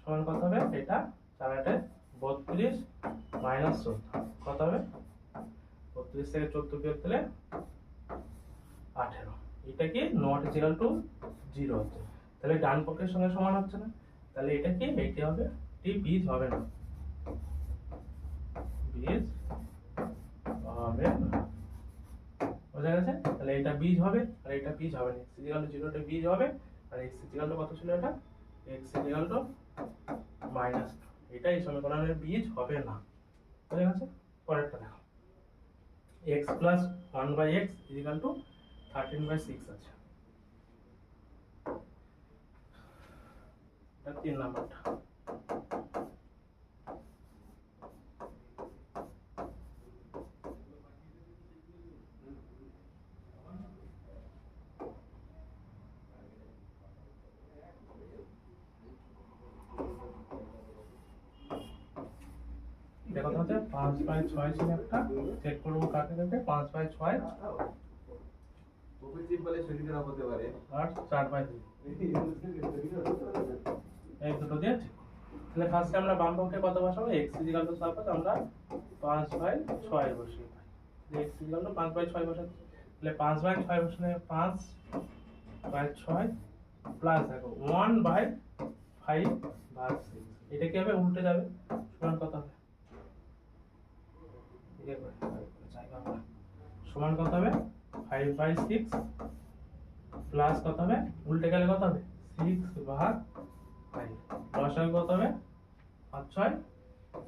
Speaker 1: সমান কত হবে? এটা 4 8 32 -14 কত হবে? 32 থেকে 14 বিয়োগ দিলে 18। এটা কি নট ইকুয়াল টু 0 হচ্ছে, তাহলে ডান পক্ষের সঙ্গে সমান হচ্ছে না। তাহলে এটা কি? এইটা হবে, এটি বীজ হবে না, বীজ হবে না, বোঝা গেছে? তাহলে এটা বীজ হবে আর এটা বীজ হবে না। x ইকুয়াল টু 0 টা বীজ হবে আর x ইকুয়াল টু কত ছিল? এটা x ইকুয়াল টু -2, এটা এই সমীকরণের বীজ হবে না, বোঝা গেছে? পরেরটা দেখো, x plus 1/x equal to 13/6 আছে। এটা 3 নাম্বারটা। দেখো তাহলে 5/6 ছিল একটা, চেক করবো কাকে কাকে। 5/6
Speaker 2: হতে পারে
Speaker 1: আর 4/2 এই দুটো দিয়ে ঠিক। তাহলে ফার্স্টে আমরা বাম পক্ষে কত বসাবো? x ইকুয়াল টু সাপোজ আমরা 5/6 বসিয়ে পাই। x ইকুয়াল টু 5/6 বসাচ্ছি, তাহলে 5/6 বসালে 5/6 প্লাস দেখো 1/5/6, এটা কি হবে? উল্টে যাবে, সমান কত হবে? সমান কত হবে? 5/6 প্লাস কত হবে? উল্টে গেলে কত হবে? 6/5। লসাগু কত হবে? 5/6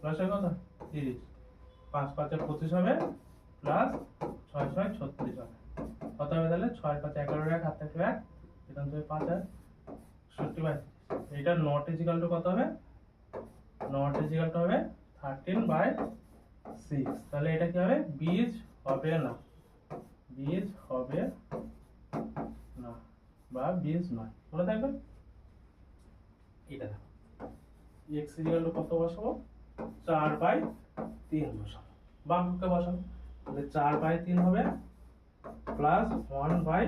Speaker 1: লসাগু কত? 30। 5/5 25 হবে প্লাস 6/6 36 হবে। কত হবে তাহলে? 6/5 11 এক, হাত থেকে 1, এখান থেকে 5 আর 60/। এটা নট ইকুয়াল টু কত হবে? নট ইকুয়াল টু হবে 13/6। তাহলে এটা কি হবে? বীজ হবে না, বীজ হবে না বা বীজ নয়, মনে থাকবে? এটা দেখো, x ইকুয়াল টু কত বসাবো? 4/3 বসাবো, বাম পক্ষে বসাবো। তাহলে 4/3 হবে প্লাস 1/4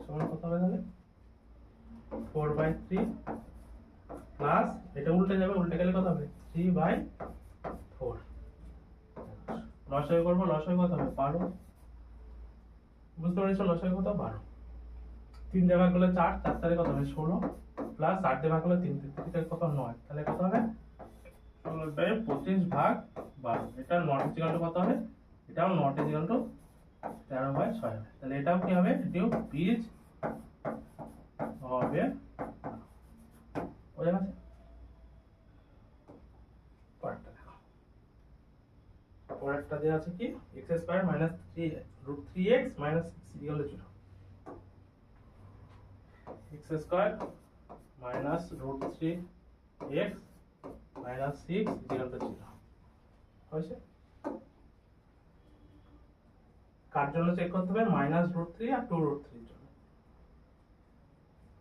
Speaker 1: সমান কত হবে? তাহলে 4/3 প্লাস এটা উল্টে যাবে, উল্টে গেলে কত হবে? 3/4। লসাগু করবো, লসাগু কত হবে? 12। বুঝতে পেরেছো? লসাগু কত? 12। 3 দিয়ে ভাগ করলে 4, 4 তারে কত হবে? 16 প্লাস 8 দিয়ে ভাগ করলে 3, 3 কত? 9। তাহলে কত হবে? 25/12। এটা নট ইকুয়াল টু কত হবে? এটাও নট ইকুয়াল টু 13/6 হবে। তাহলে এটাও কি হবে? এটাও বীজ হবে, বোঝা গেছে? পরেরটা দেখো, পরেরটা দেওয়া আছে কি? x square minus 3√3x minus 6 equal to 0। x square minus √3x minus 6 equal to 0 হয়েছে? কার জন্য চেক করতে হবে? -√3 আর 2√3 এর জন্য।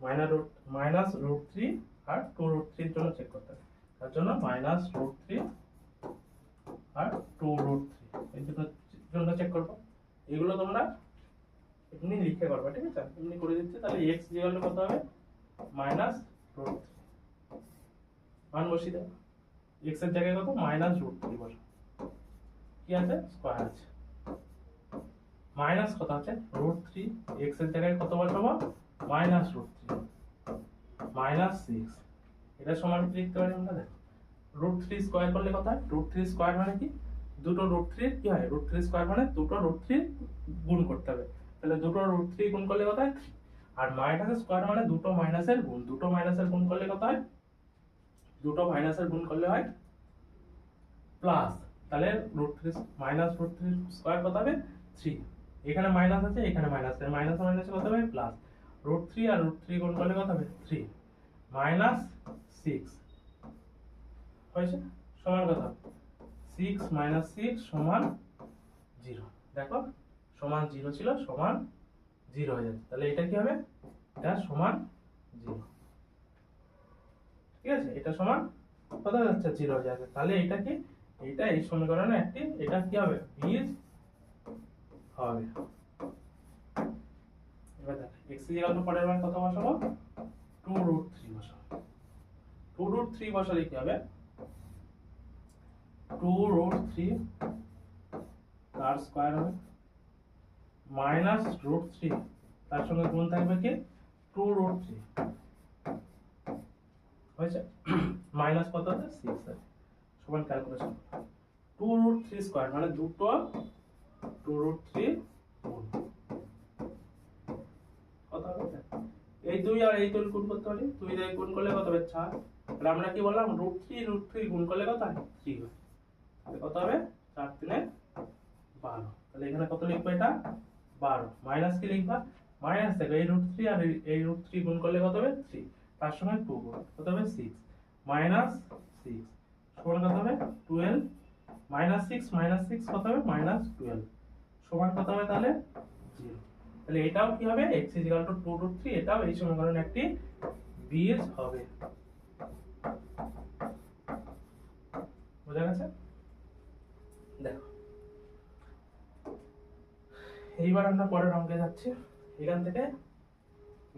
Speaker 1: -√3 আর 2√3 এর জন্য চেক করতে হবে। তার জন্য -√3 আর 2√3 এই দুটোর জন্য চেক করবো। এগুলো তোমরা এমনি লিখে করবে, ঠিক আছে? এমনি করে দিচ্ছি। তাহলে x ইকুয়াল টু কত হবে? -√3 √3 মান বসিয়ে দাও। x এর জায়গায় কত মাইনাস √3 বসো, কি আছে স্কয়ার আছে, মাইনাস কত আছে √3, x এর জায়গায় কত বসাবো মাইনাস √3 মাইনাস 6, এটা সমান কি লিখতে পারি আমরা দেখো √3 স্কয়ার করলে কত হয়, √3 স্কয়ার মানে কি দুটো √3 কি হয়, √3 স্কয়ার মানে দুটো √3 গুণ করতে হবে, তাহলে দুটো √3 গুণ করলে কত হয়, আর মাইনাস স্কয়ার মানে দুটো মাইনাসের গুণ, দুটো মাইনাসের গুণ করলে কত হয়, দুটো মাইনাসের গুণ করলে হয় প্লাস, তাহলে √3 মাইনাস √3 স্কয়ার কত হবে 3, এখানে মাইনাস আছে এখানে মাইনাস আছে, মাইনাস মাইনাস কত হবে প্লাস, √3 আর √3 গুণ করলে কত হবে 3 মাইনাস 6 হয়েছে, সমান কত 6 মাইনাস 6 সমান 0, দেখো সমান 0 ছিল সমান 0 হয়ে যাচ্ছে, তাহলে এটা কি হবে, এটা সমান 0, ঠিক আছে, এটা সমান কত হয়ে যাচ্ছে 0 হয়ে যাচ্ছে, তাহলে এটা কি, এটা এই সমীকরণে একটি, এটা কি হবে বীজ হবে। এবার দেখ x = পরের মান কত বসাবো 2√3 বসাবো, 2√3 বসালে কি হবে 2√3 তার স্কয়ার হবে মাইনাস √3 তার সঙ্গে গুণ থাকবে কি 2√3 হয়েছে, মাইনাস কত আছে 6 আছে, সমান ক্যালকুলেশন 2√3 স্কয়ার মানে দুটো 2√3 গুণ কত হবে, এই 2 আর এই 2 গুণ করতে পারি, 2 দিয়ে গুণ করলে কত হবে 4, তাহলে আমরা কি বললাম √3 গুণ করলে কত হয় 3 হয়, তাহলে কত হবে 4 3 12, তাহলে এখানে কত লিখবো এটা 12, মাইনাস কি লিখবা মাইনাস দেখো এই √3 আর এই √3 গুণ করলে কত হবে 3, তার সঙ্গে 2 গুণ কত হবে 6 মাইনাস 6 সমান কত হবে 12, মাইনাস 6 কত হবে মাইনাস 12 সমান কত হবে তাহলে 0, তাহলে এটাও কি হবে x = 2√3, এটাও এই সমীকরণের একটি বীজ হবে, বোঝা গেছে। দেখো এইবার আমরা পরের অঙ্কে যাচ্ছি, এখান থেকে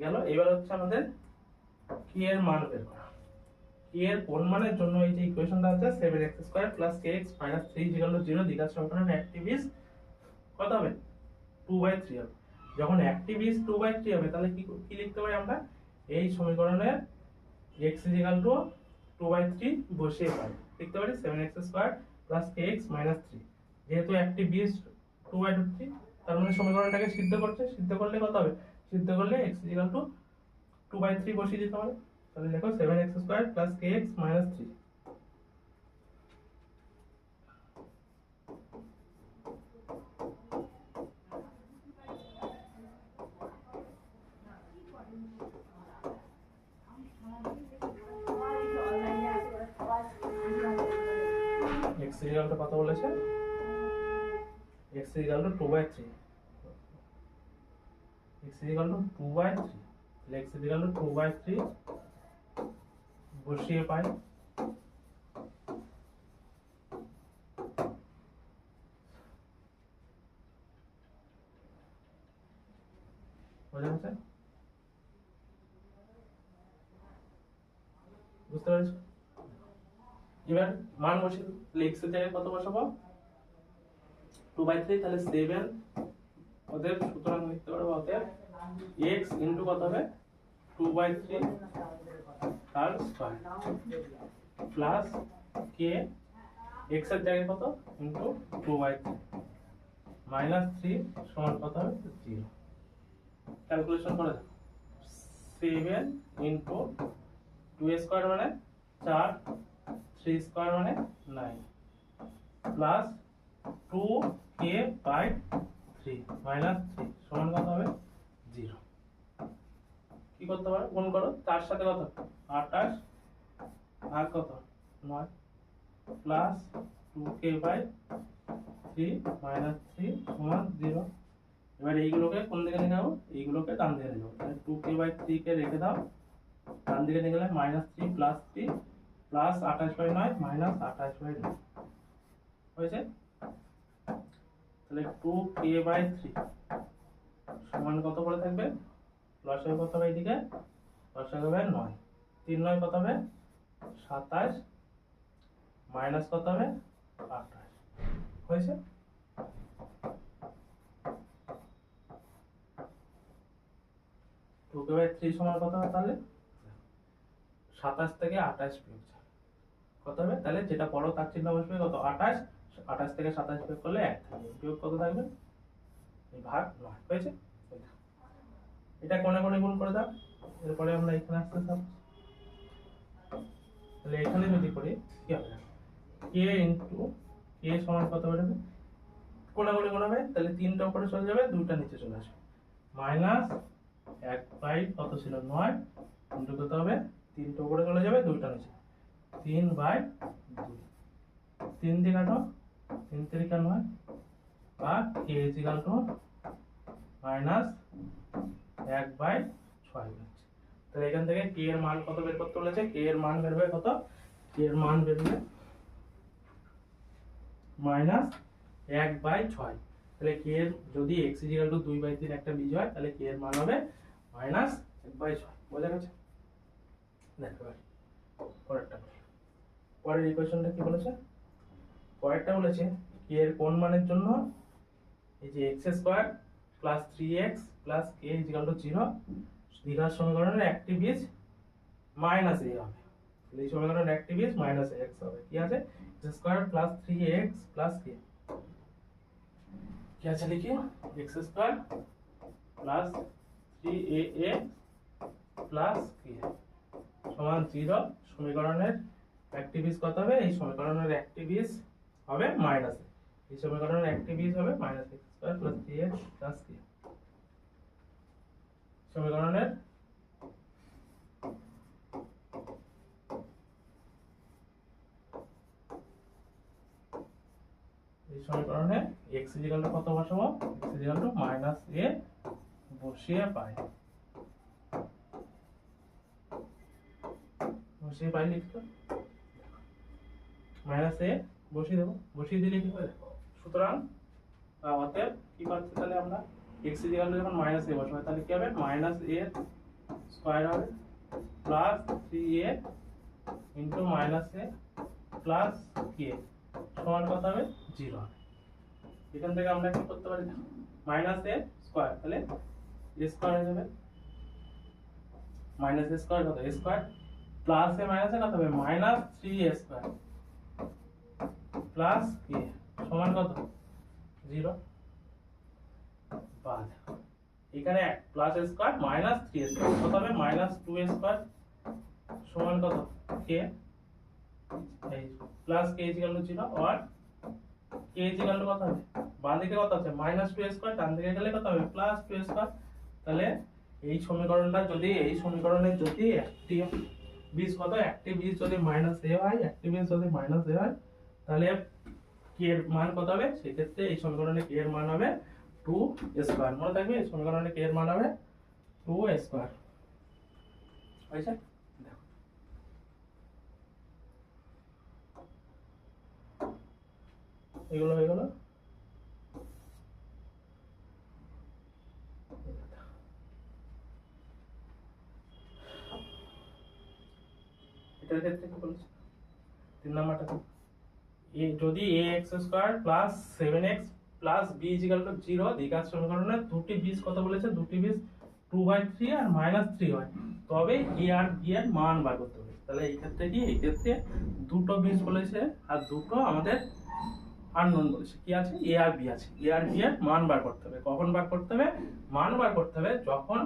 Speaker 1: গেল, এবার হচ্ছে আমাদের কি এর মান বের করা, কি এর কোন মানের জন্য এই যে ইকুয়েশনটা আছে 7x² + kx - 3 = 0 দ্বিঘাত সমীকরণের একটি বীজ কত হবে 2/3 হবে, যখন একটি বীজ 2/3 হবে তাহলে কি কি লিখতে পারি আমরা, এই সমীকরণের x = 2/3 বসিয়ে পাই, লিখতে পারি 7x² + kx - 3, যেহেতু একটি বীজ 2/3 তার মানে সমীকরণটাকে সিদ্ধ করছে, সিদ্ধ করলে কত হবে, সিদ্ধ করলে x = 2/3 বসিয়ে দিতে হবে, তাহলে দেখো 7x² + kx - 3, x = কত বলেছে, x = 2/3, x = 2/3, তাহলে x = 2/3 বসিয়ে পাই, বোঝা গেছে, বুঝতে পারছো, এবার মান বসিয়ে x এর জায়গায় কত বসাবো 2/3, তাহলে 7 ওদের সুতরাং লিখতে পারবো অতএব x ইনটু কত হবে 2/3 তার স্কয়ার প্লাস k x এর জায়গায় কত ইনটু 2/3 মাইনাস 3 সমান কত হবে 0, ক্যালকুলেশন করে দেখো 7 ইনটু 2 স্কয়ার মানে 4, 3 স্কয়ার মানে 9 প্লাস 2k/3 মাইনাস 3 সমান কত হবে 0, কি করতে পারো গুণ করো, তার সাথে কত 28 ভাগ কত 9 প্লাস 2k/3 মাইনাস 3 সমান 0, এবার এইগুলোকে কোন দিকে নিয়ে যাবো, এইগুলোকে ডান দিকে নিয়ে যাবো, তাহলে 2k/3 কে রেখে দাও, ডান দিকে নিয়ে গেলে -3 + 3 প্লাস 28/9 মাইনাস 28/9 হয়েছে, তাহলে 2k/3 সমান কত পড়ে থাকবে, লসাগু কত হবে এইদিকে, লসাগু হবে 9, 3 9 কত হবে 27 মাইনাস কত হবে 28 হয়েছে। টু কে বাই 3 সমান কত হবে তাহলে 27 থেকে 28 বিয়োগ কত হবে, তাহলে যেটা বড় তার চিহ্ন বসবে কত 28, 28 থেকে 27 বিয়োগ করলে 1 থাকবে, বিয়োগ কত থাকবে ভাগ 9 হয়েছে। এটা কোণে কোণে গুণ করে দাও, এরপরে আমরা এখানে আসতে থাকব। তাহলে এখানে যদি করি কি হবে k ইনটু k সমান কত হবে কোণে কোণে গুণ হবে, তাহলে 3টা উপরে চলে যাবে 2টা নিচে চলে আসবে মাইনাস 1 কত ছিল 9 ইনটু কত হবে 3টা উপরে চলে যাবে 2টা নিচে 3/2 3 দিয়ে কাটো 3 3 9 বা k মাইনাস 1/6 হচ্ছে। তাহলে এখান থেকে k এর মান কত বের করতে বলেছে, k এর মান বের হবে কত, k এর মান বের হবে মাইনাস 1/6। তাহলে k এর যদি x 2/3 একটা বীজ হয় তাহলে k এর মান হবে মাইনাস 1/6। বোঝা গেছে? দেখো পরেরটা, পরের ইকুয়েশনটা কি বলেছে, পরেরটা বলেছে k এর কোন মানের জন্য এই যে x² + 3x + k = 0 দ্বিঘাত সমীকরণের একটি বীজ মাইনাস a হবে। তাহলে এই সমীকরণের একটি বীজ মাইনাস x হবে। কি আছে x² + 3x + k, কি আছে লিখি x² + 3a + k সমান 0 সমীকরণের একটি বীজ কত হবে, এই সমীকরণের একটি বীজ হবে মাইনাস a, এই সমীকরণের একটি বীজ হবে মাইনাস x² + 3x + k সমীকরণের এই সমীকরণে x কত বসাবো, x মাইনাস a বসিয়ে পাই, বসিয়ে পাই লিখতে মাইনাস a বসিয়ে দেবো, বসিয়ে দিলে কি হবে দেখো। সুতরাং অতএব কি পাচ্ছি তাহলে আমরা x যখন মাইনাস a বসাবো তাহলে কি হবে মাইনাস a স্কয়ার হবে plus 3a into minus a plus k সমান কত হবে 0 হবে। এখান থেকে আমরা কি করতে পারি মাইনাস a স্কয়ার, তাহলে a স্কয়ার হয়ে যাবে মাইনাস a স্কয়ার কত a square plus a minus a কত হবে minus 3a square plus k সমান কত 0। বাদ এখানে plus a square minus 3a square কত হবে মাইনাস 2a স্কয়ার সমান কত k, এই প্লাস k = 0 আর k = কত হবে বাম দিকে কত আছে মাইনাস 2a স্কয়ার, ডান দিকে গেলে কত হবে প্লাস 2a স্কয়ার। তাহলে এই সমীকরণটা যদি এই সমীকরণের যদি একটি বীজ কত, একটি বীজ যদি মাইনাস a হয়, একটি বীজ যদি মাইনাস a হয় তাহলে k এর মান কত হবে, সেই ক্ষেত্রে এই সমীকরণে k এর মান হবে 2a স্কয়ার। মনে থাকবে এই সমীকরণে k এর মান হবে 2a স্কয়ার। হয়েছে? দেখো এগুলো হয়ে গেল। এটার ক্ষেত্রে কি বলছে 3 নাম্বারটা যদি ax² + 7x + b = 0 দ্বিঘাত সমীকরণের দুটি বীজ কত বলেছে, দুটি বীজ 2/3 আর -3 হয় তবে a আর b এর মান বার করতে হবে। তাহলে এই ক্ষেত্রে কি, এই ক্ষেত্রে দুটো বীজ বলেছে আর দুটো আমাদের আননোন বলেছে, কি আছে a আর b আছে, a আর b এর মান বার করতে হবে। কখন বার করতে হবে, মান বার করতে হবে যখন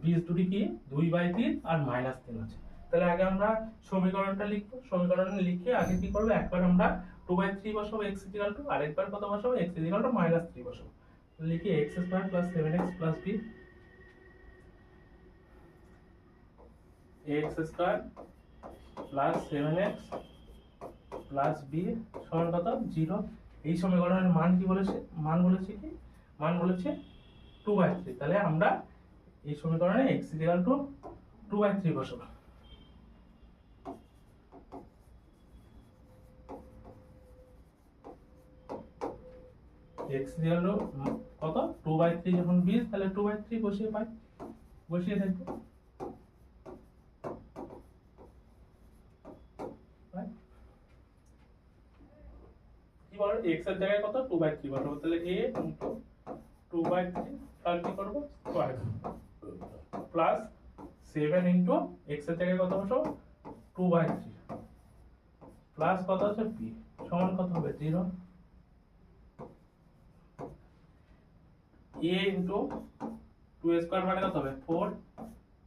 Speaker 1: বীজ দুটি কি 2/3 আর -3 আছে। তাহলে আগে আমরা সমীকরণটা লিখবো, সমীকরণ লিখে আগে কি করব একবার আমরা 2/3 বসাবো x = আরেকবার কত বসাবো x = -3 বসাবো। লিখি x² + 7x + b x² + 7x + b সমান কত 0। এই সমীকরণের মান কি বলেছে, মান বলেছে কি, মান বলেছে 2/3। তাহলে আমরা এই সমীকরণে x = 2/3 বসাবো। x কত 2/3 যখন 20 তাহলে 2/3 বসিয়ে পাই, বসিয়ে দেখবো এক্স এর জায়গায় কত 2/3 বসাবো, তাহলে a ইনটু 2/3 আর কি করবো স্কয়ার প্লাস 7 ইনটু এক্স এর জায়গায় কত বসাবো 2/3 প্লাস কত আছে p সমান কত হবে 0, a ইনটু 2 স্কয়ার মানে কত হবে 4,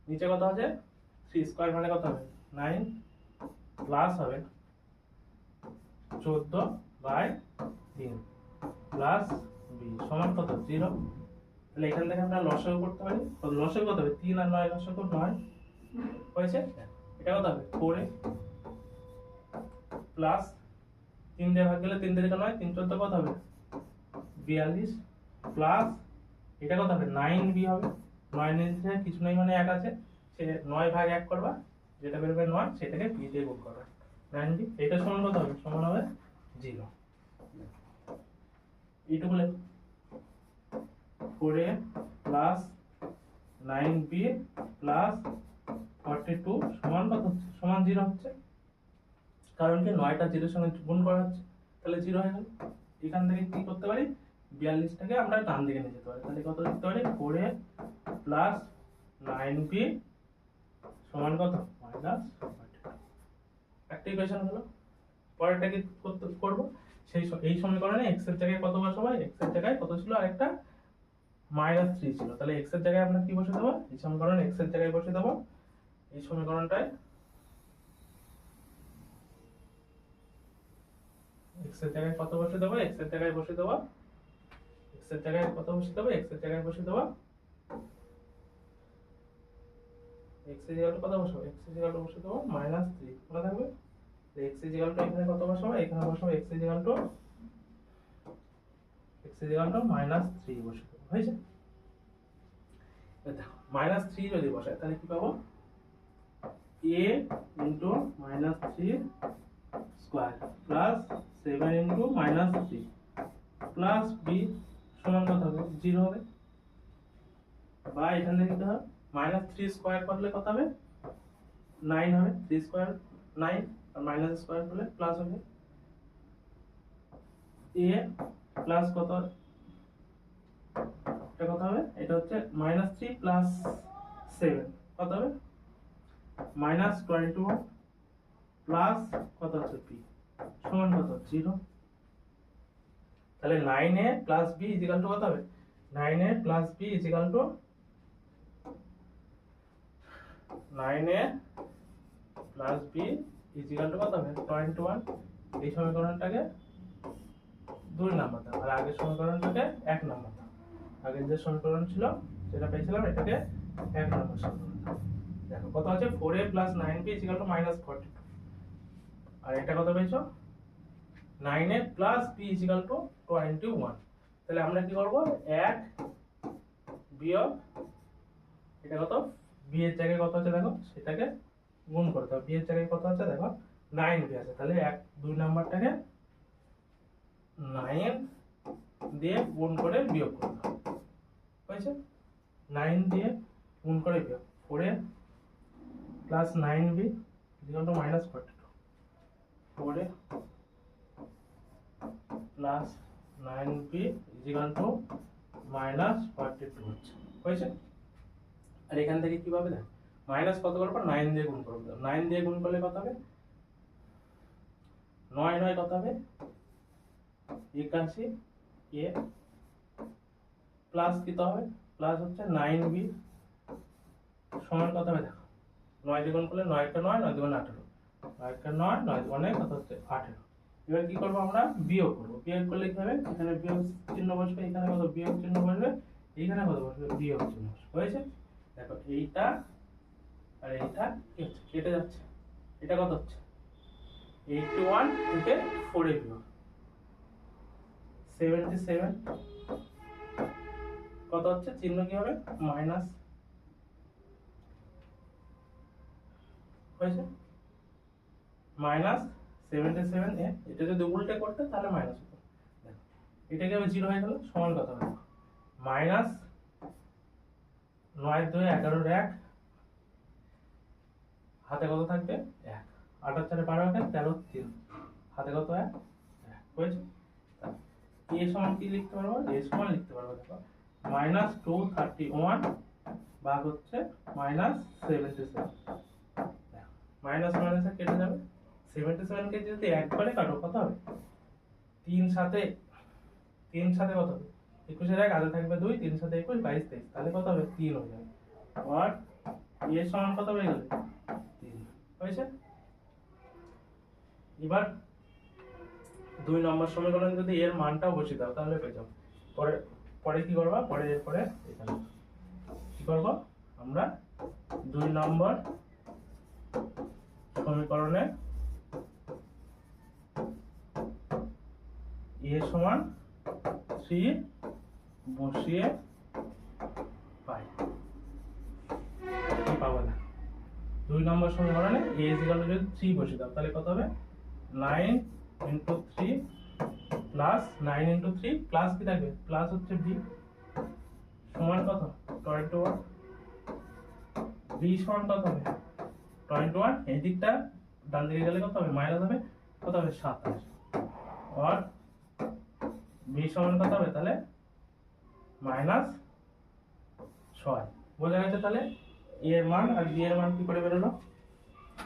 Speaker 1: নিচে কত আছে 3 স্কয়ার মানে কত হবে 9 প্লাস হবে 14/3 প্লাস b সমান কত 0। তাহলে এখান থেকে আমরা লসাগু করতে পারি, লসাগু কত হবে 3 আর 9 লসাগু 9 হয়েছে, এটা কত হবে 4a প্লাস 3 দিয়ে ভাগ গেলে 3 দিয়ে 9 3 14 কত হবে 42 প্লাস এটা কত হবে 9b হবে, 9 এর নিচে কিছু নাই মানে 1 আছে, সে 9 ভাগ 1 করবা যেটা বের হবে 9 সেটাকে b দিয়ে গুণ করবা 9b, এটা সমান কত হবে সমান হবে 0। এইটুকু লেখ 4a প্লাস 9b প্লাস 42 সমান কত হচ্ছে সমান 0 হচ্ছে, কারণ কি 9টা 0 এর সঙ্গে গুণ করা হচ্ছে তাহলে 0 হয়ে গেল। এখান থেকে কি করতে পারি 42টাকে আমরা ডান দিকে নিয়ে যেতে পারি, তাহলে কত লিখতে পারি 4a প্লাস 9b সমান কত মাইনাস 42, একটা ইকুয়েশন হলো। পরেরটা কি করব এই সমীকরণে x এর জায়গায় কত বসাবো, x এর জায়গায় কত ছিল আরেকটা -3 ছিল, তাহলে x এর জায়গায় আমরা কি বসে দেব এই সমীকরণে x এর জায়গায় বসে দেব, এই সমীকরণটায় x এর জায়গায় কত বসে দেব x এর জায়গায় বসে দেব x এর জায়গায় কত বসে দেব x এর জায়গায় বসে দেব x ইকুয়াল কত বসাবো x ইকুয়াল বসে দেব -3 মনে থাকবে, x ইকুয়াল এখানে কত বসাবো এখানে বসাবো x ইকুয়াল -3 বসে দেব, হয়েছে। দেখো -3 যদি বসাই তাহলে কি পাবো a into -3 square plus 7 into -3 plus b সমান কত হবে 0 হবে, বা এখানে লিখতে হবে -3 স্কয়ার করলে কত হবে 9 হবে, 3 স্কয়ার 9 আর মাইনাস স্কয়ার করলে প্লাস হবে a প্লাস কত এটা কত হবে এটা হচ্ছে -3 প্লাস 7 কত হবে -21 প্লাস কত আছে p সমান কত 0, তাহলে 9a plus b equal to কত হবে 9a plus b equal to 9a plus b equal to কত হবে 21, এই সমীকরণটাকে 2 নাম্বার দাও আর আগের সমীকরণটাকে 1 নাম্বার দাও, আগের যে সমীকরণ ছিল যেটা পেয়েছিলাম এটাকে 1 নাম্বার সমীকরণ দাও। দেখো কত আছে 4a plus 9b equal to -42, আর এটা কত পেয়েছো 9a plus b equal to 21, তাহলে আমরা কি করব 1 বিয়োগ এটা কত b এর জায়গায় কত আছে দেখো সেটাকে গুণ করতে হবে, b এর জায়গায় কত আছে দেখো 9b আছে, তাহলে 2 নাম্বারটাকে 9 দিয়ে গুণ করে বিয়োগ করতে হবে, হয়েছে 9 দিয়ে গুণ করে বিয়োগ 4a plus 9b equal to -42, 4a plus 9b equal to -42 হচ্ছে, হয়েছে। আর এখান থেকে কি পাবে দেখো মাইনাস কত করব 9 দিয়ে গুণ করব, 9 দিয়ে গুণ করলে কত হবে 9 9 কত হবে 81 a প্লাস কি হবে প্লাস হচ্ছে 9b সমান কত হবে দেখো 9 দিয়ে গুণ করলে 9 কে 9 9 দুগুণ 18, 9 কে 9 9 দুগুণে কত হচ্ছে 18। এবার কি করব আমরা বিয়োগ করব, বিয়োগ করলে কি হবে এখানে বিয়োগ চিহ্ন বসবে, এখানে কত বিয়োগ চিহ্ন বসবে, এখানে কত বসবে বিয়োগ চিহ্ন বসবে, হয়েছে। দেখো এইটা আর এইটা কি হচ্ছে কেটে যাচ্ছে, এটা কত হচ্ছে 81 থেকে 4 এ বিয়োগ 77 কত হচ্ছে চিহ্ন কি হবে মাইনাস, হয়েছে -77 এ এটা যদি উল্টে করতে তাহলে মাইনাস হতো, দেখো এটাকে আমি 0 হয়ে গেল সমান কত হবে মাইনাস 9 2 11 1 হাতে কত থাকবে 1, 8 4 12 13 3 হাতে কত 1 হয়েছে। a সমান কি লিখতে পারবো, a সমান লিখতে পারবো দেখো -231 ভাগ হচ্ছে -77, মাইনাস মাইনাসে কেটে যাবে, 77 কে যদি একবারে কাটো কত হবে, 3 সাথে কত হবে, 21 এর এক আগে থাকবে 2, 3 সাথে 21, 22 23, তাহলে কত হবে 3 হয়ে যাবে। আর a সমান কত হয়ে গেল 3 হয়েছে। এবার 2 নম্বর সমীকরণে যদি এর মানটাও বসিয়ে দাও তাহলে পেয়ে যাও। পরে কি করবা, এরপরে এখানে কি করব, আমরা 2 নম্বর সমীকরণে a সমান 3 বসিয়ে পাই, কি পাবো না, 2 নম্বর সমীকরণে a যদি 3 বসিয়ে দাও তাহলে কত হবে, 9 × 3 প্লাস 9 × 3 প্লাস কি থাকবে, প্লাস হচ্ছে b সমান কত 21, b সমান কত হবে 21, এই দিকটা ডান দিকে গেলে কত হবে, মাইনাস হবে, কত হবে 27, আর b সমান কত হবে তাহলে -6। বোঝা গেছে তাহলে a এর মান আর b এর মান কি করে বেরোলো,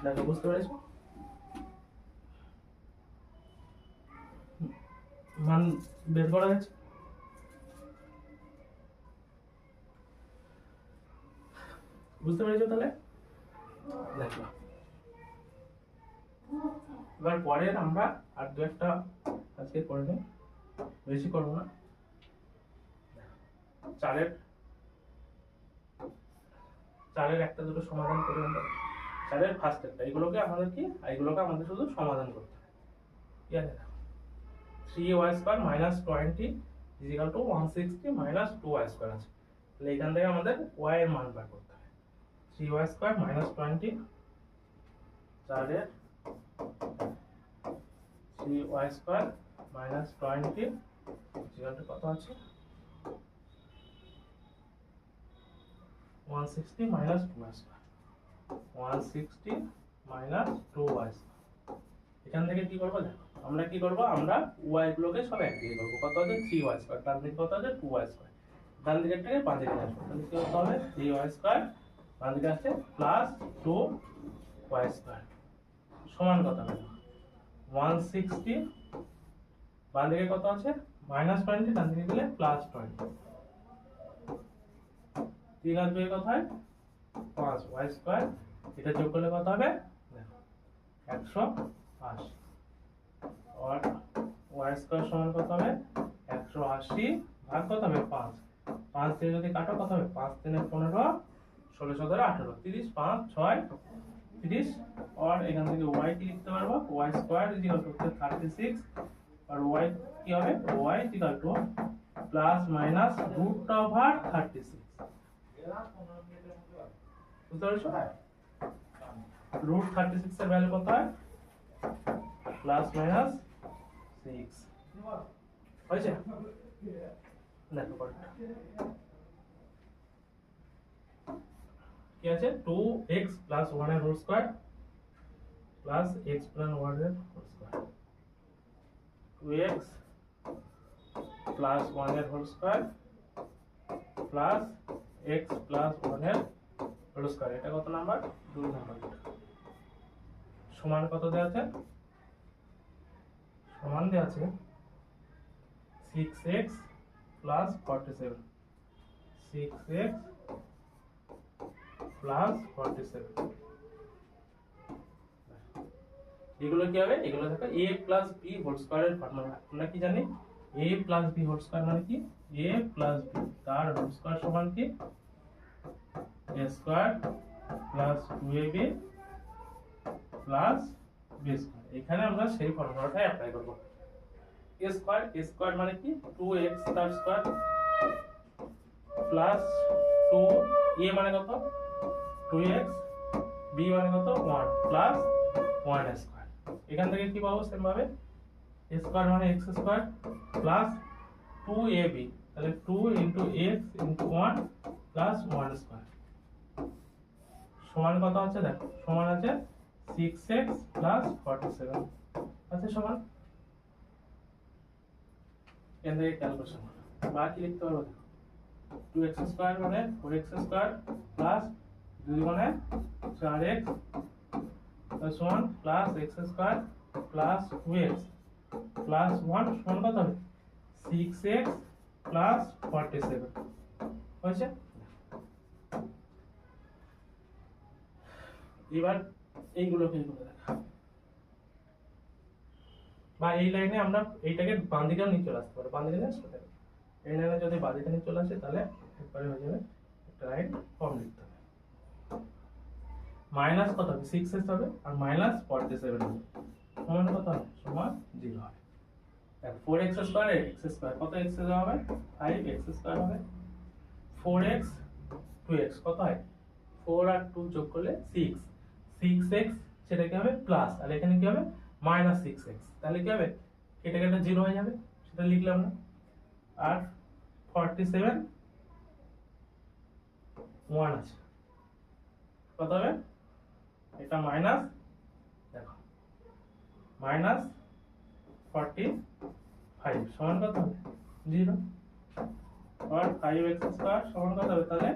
Speaker 1: দেখো বুঝতে পেরেছো, মান বের করা গেছে। বুঝতে পেরেছো তাহলে, দেখো এবার পরের আমরা আর দু একটা আজকে করে নিই, বেশি করবো না। চারের একটা দুটো সমাধান করে আমরা, চারের ফার্স্ট একটা, এগুলোকে আমাদের শুধু সমাধান করতে হবে, ঠিক আছে। 3y² - 20 = 160 - 2y² আছে, তাহলে এখান থেকে আমাদের y এর মান বের করতে হবে। 3y² - 20, চারের 3y² - 20 কত আছে, 160 - 2y², 160 - 2y²। এখান থেকে কি করবো দেখো, আমরা কি করবো, আমরা y গুলোকে সব একদিকে করবো, কত আছে 3y², ডান দিকে কত আছে 2y², ডান দিকের থেকে বাঁ দিকে আসবে, তাহলে কি করতে হবে 3y², বাঁ দিকে আসছে +2y² সমান কত হবে 160, বাঁ দিকে কত আছে -20, ডান দিকে গেলে +20, 3 আর 2 কত হয় 5y², এটা যোগ করলে কত হবে দেখো 180, আর y² সমান কত হবে 180 ভাগ কত হবে 5, 5 দিয়ে যদি কাটো কত হবে, 5 × 3 = 15, 16 × 17 = 18, 30, 5, 6, 30, আর এখান থেকে y কি লিখতে পারবো, y² = 36, আর y কি হবে, y = ±√36, বুঝতে পারছো, √36 এর ভ্যালু কত হয় +−6 হয়েছে। দেখো পরেরটা কি আছে, 2x + 1 এর হোল স্কয়ার প্লাস x + 1 এর হোল স্কয়ার, 2x + 1 এর হোল স্কয়ার প্লাস x + 1 এর হোল স্কয়ার, এটা কত নাম্বার 2 নাম্বার, সমান কত দেওয়া আছে, সমান দেওয়া আছে 6x + 47, 6x + 47, এগুলো কি হবে, এগুলো দেখো a + b হোল স্কয়ার এর ফর্মুলা, আমরা কি জানি a + b হোল স্কয়ার মানে কি, a + b তার হোল স্কয়ার সমান কি a² + 2ab + b², এখানে আমরা সেই ফর্মুলাটাই অ্যাপ্লাই করব। a² মানে কি 2x তার স্কয়ার প্লাস 2, a মানে কত 2x, b মানে কত 1 প্লাস 1² এখান থেকে কি পাবো সেম ভাবে, a² মানে x² প্লাস 2ab, তাহলে 2 × x × 1 প্লাস 1² সমান কত আছে দেখো, সমান আছে 6x + 47 আছে সমান, এখান থেকে ক্যালকুলেশন করো বা কি লিখতে পারবো 2x স্কয়ার মানে 4x স্কয়ার প্লাস 2 মানে 4x plus 1 plus x square plus 2x plus 1 সমান কত হবে 6x প্লাস 47 হয়েছে। এবার এইগুলোকে করে দেখা বা এই লাইনে আমরা এইটাকে বাম দিকেও নিয়ে চলে আসতে পারি, বাম দিকে নিয়ে আসতে পারি। এই লাইনে যদি বাম দিকে নিয়ে চলে আসে তাহলে একবারে হয়ে যাবে একটা লাইন ফর্ম লিখতে হবে। মাইনাস কত হবে 6x হবে আর মাইনাস 47 হবে সমান কত হবে সমান 0 হবে। দেখো 4x স্কয়ার x স্কয়ার কত x হবে 5x স্কয়ার হবে 4x 2x কত হয় 4 আর 2 যোগ করলে 6 6x সেটা কি হবে প্লাস আর এখানে কি হবে মাইনাস 6x তাহলে কি হবে এটা কেটে 0 হয়ে যাবে সেটা লিখলাম না। আর 47 1 আছে কত হবে এটা মাইনাস দেখো মাইনাস 45 সমান কত হবে 0 और 5x स्क्वायर সমান কত হবে তাহলে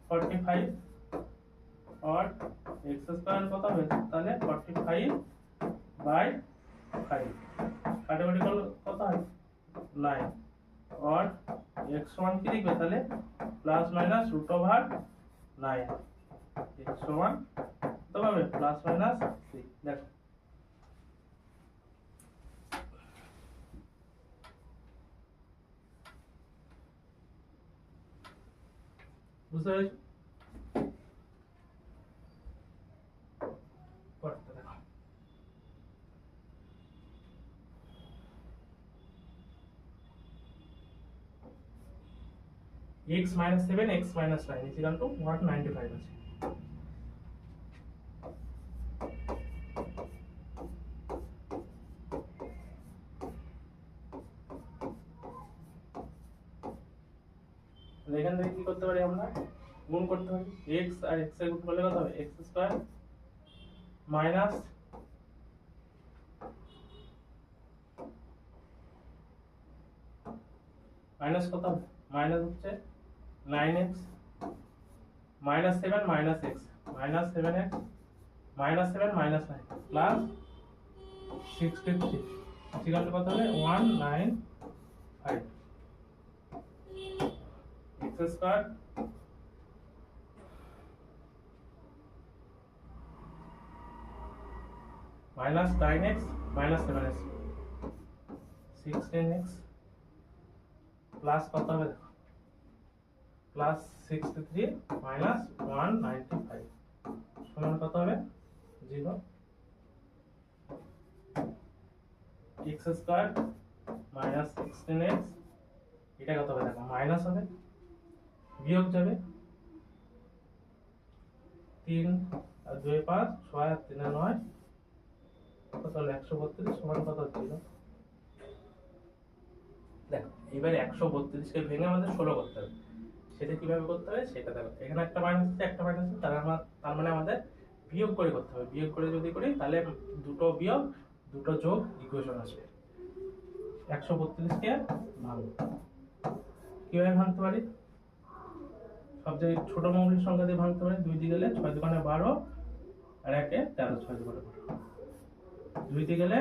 Speaker 1: 45 और x স্কয়ার কত হবে তাহলে 45 বাই 5 কাটাকাটি করলে কত হয় 9 और x সমান কি লিখবে তাহলে plus minus root over 9 x সমান কত হবে প্লাস মাইনাস 3 দেখো বুঝতে পেরেছো পড়তে দেখো x minus 7 x minus 9 is equal to 195 আছে। এখান থেকে কি করতে পারি আমরা গুণ করতে পারি x আর x এর গুণ করলে কত হবে x স্কয়ার মাইনাস মাইনাস কত হবে মাইনাস হচ্ছে 9x minus 7 minus x minus 7x minus 7 minus 9 plus 63 equal to কত হবে 195 x square minus 9x minus 7x 16x plus কত হবে দেখো plus 63 minus 195 সমান কত হবে 0 x স্কয়ার minus 16x এটা কত হবে দেখো মাইনাস হবে বিয়োগ যাবে 3 আর 2 5 6 আর 3 9 কত হলো 132 সমান কত হচ্ছিল দেখো এবারে 132 কে ভেঙে আমাদের 16 করতে হবে সেটা কিভাবে করতে হবে সেটা দেখো এখানে একটা মাইনাস আছে একটা মাইনাস আছে তার মানে আমাদের বিয়োগ করে করতে হবে বিয়োগ করে যদি করি তাহলে দুটো বিয়োগ দুটো যোগ ইকুয়েশন আসবে 132 কে ভাঙবো কিভাবে ভাঙতে পারি সবচেয়ে ছোট মৌলিক সংখ্যা দিয়ে ভাঙতে পারি 2 দিয়ে গেলে 6 দুগুণে 12 আর 1 এ 13 6 দুগুণে 12 2 দিয়ে গেলে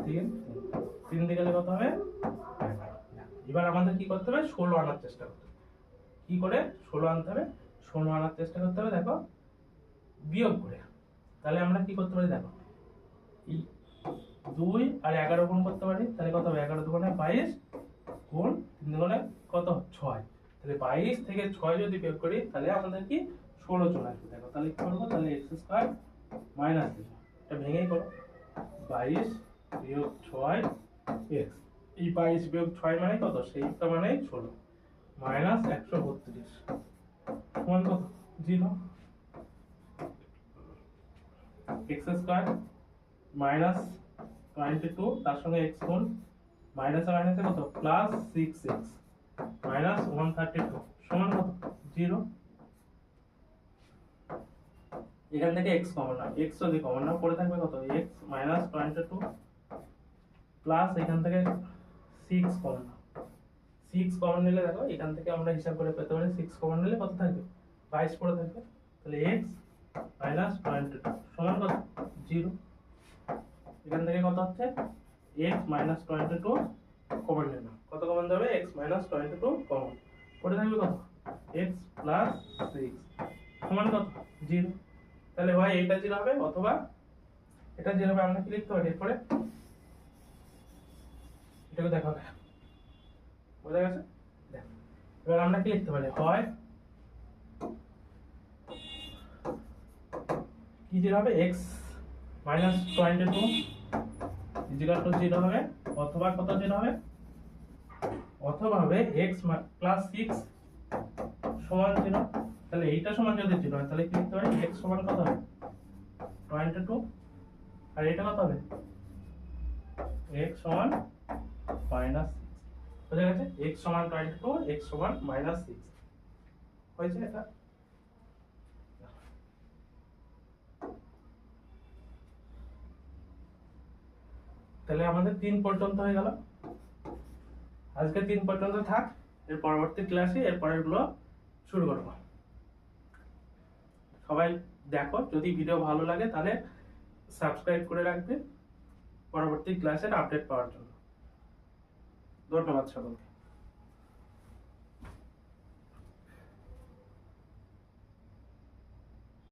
Speaker 1: 3 3 দিয়ে গেলে কত হবে 11 এবার আমাদের কি করতে হবে 16 আনার চেষ্টা করতে হবে কি করে 16 আনতে হবে 16 আনার চেষ্টা করতে হবে দেখো বিয়োগ করে তাহলে আমরা কি করতে পারি দেখো এই 2 আর 11 গুণ করতে পারি তাহলে কত হবে 11 দুগুণে 22 গুণ 3 দুগুণে কত 6 তাহলে 22 থেকে 6 যদি বিয়োগ করি তাহলে আমাদের কি 16 চলে আসবে দেখো তাহলে কি করব তাহলে x স্কয়ার মাইনাস এটা ভেঙেই করো 22 বিয়োগ 6 x এই 22 বিয়োগ 6 মানে কত সেইটা মানে 16 মাইনাস 132 সমান কত 0 x স্কয়ার মাইনাস 22 তার সঙ্গে x গুণ মাইনাস মাইনাসে কত প্লাস 6x মাইনাস 132 সমান কত 0 এখান থেকে x কমন না x যদি কমন না পড়ে থাকবে কত x মাইনাস 22 প্লাস এখান থেকে 6 কমন নাও। 6 কমন নিলে দেখো এখান থেকে আমরা হিসাব করে পেতে পারি 6 কমন নিলে কত থাকবে 22 পড়ে থাকবে। তাহলে x মাইনাস 22 সমান কত 0। এখান থেকে কত হচ্ছে x মাইনাস 22 কমন নিলাম, কত কমন যাবে x মাইনাস 22 কমন পড়ে থাকবে কত x প্লাস 6 সমান কত 0। তাহলে হয় এটা 0 হবে অথবা এটা 0 হবে। আমরা কি লিখতে পারি এরপরে এটাকে দেখা হবে, বোঝা গেছে? দেখ এবার আমরা কি লিখতে পারি, হয় কি 0 হবে x মাইনাস 22 ইজিক্যাল টু 0 হবে, অথবা কত 0 হবে, অথবা হবে x প্লাস 6 সমান 0। তাহলে এইটা সমান যদি 0 হয় তাহলে কি লিখতে পারি x সমান কত হবে 22 আর এটা কত হবে x সমান মাইনাস 6। বুঝা গেছে? x সমান 22 x সমান মাইনাস 6 হয়েছে এটা। তাহলে আমাদের 3 পর্যন্ত হয়ে গেল। আজকে 3 পর্যন্ত থাক, এর পরবর্তী ক্লাসে এর পরেরগুলো শুরু করব। সবাই দেখো, যদি ভিডিও ভালো লাগে তাহলে সাবস্ক্রাইব করে রাখবে পরবর্তী ক্লাসের আপডেট পাওয়ার জন্য। ধন্যবাদ সকলকে।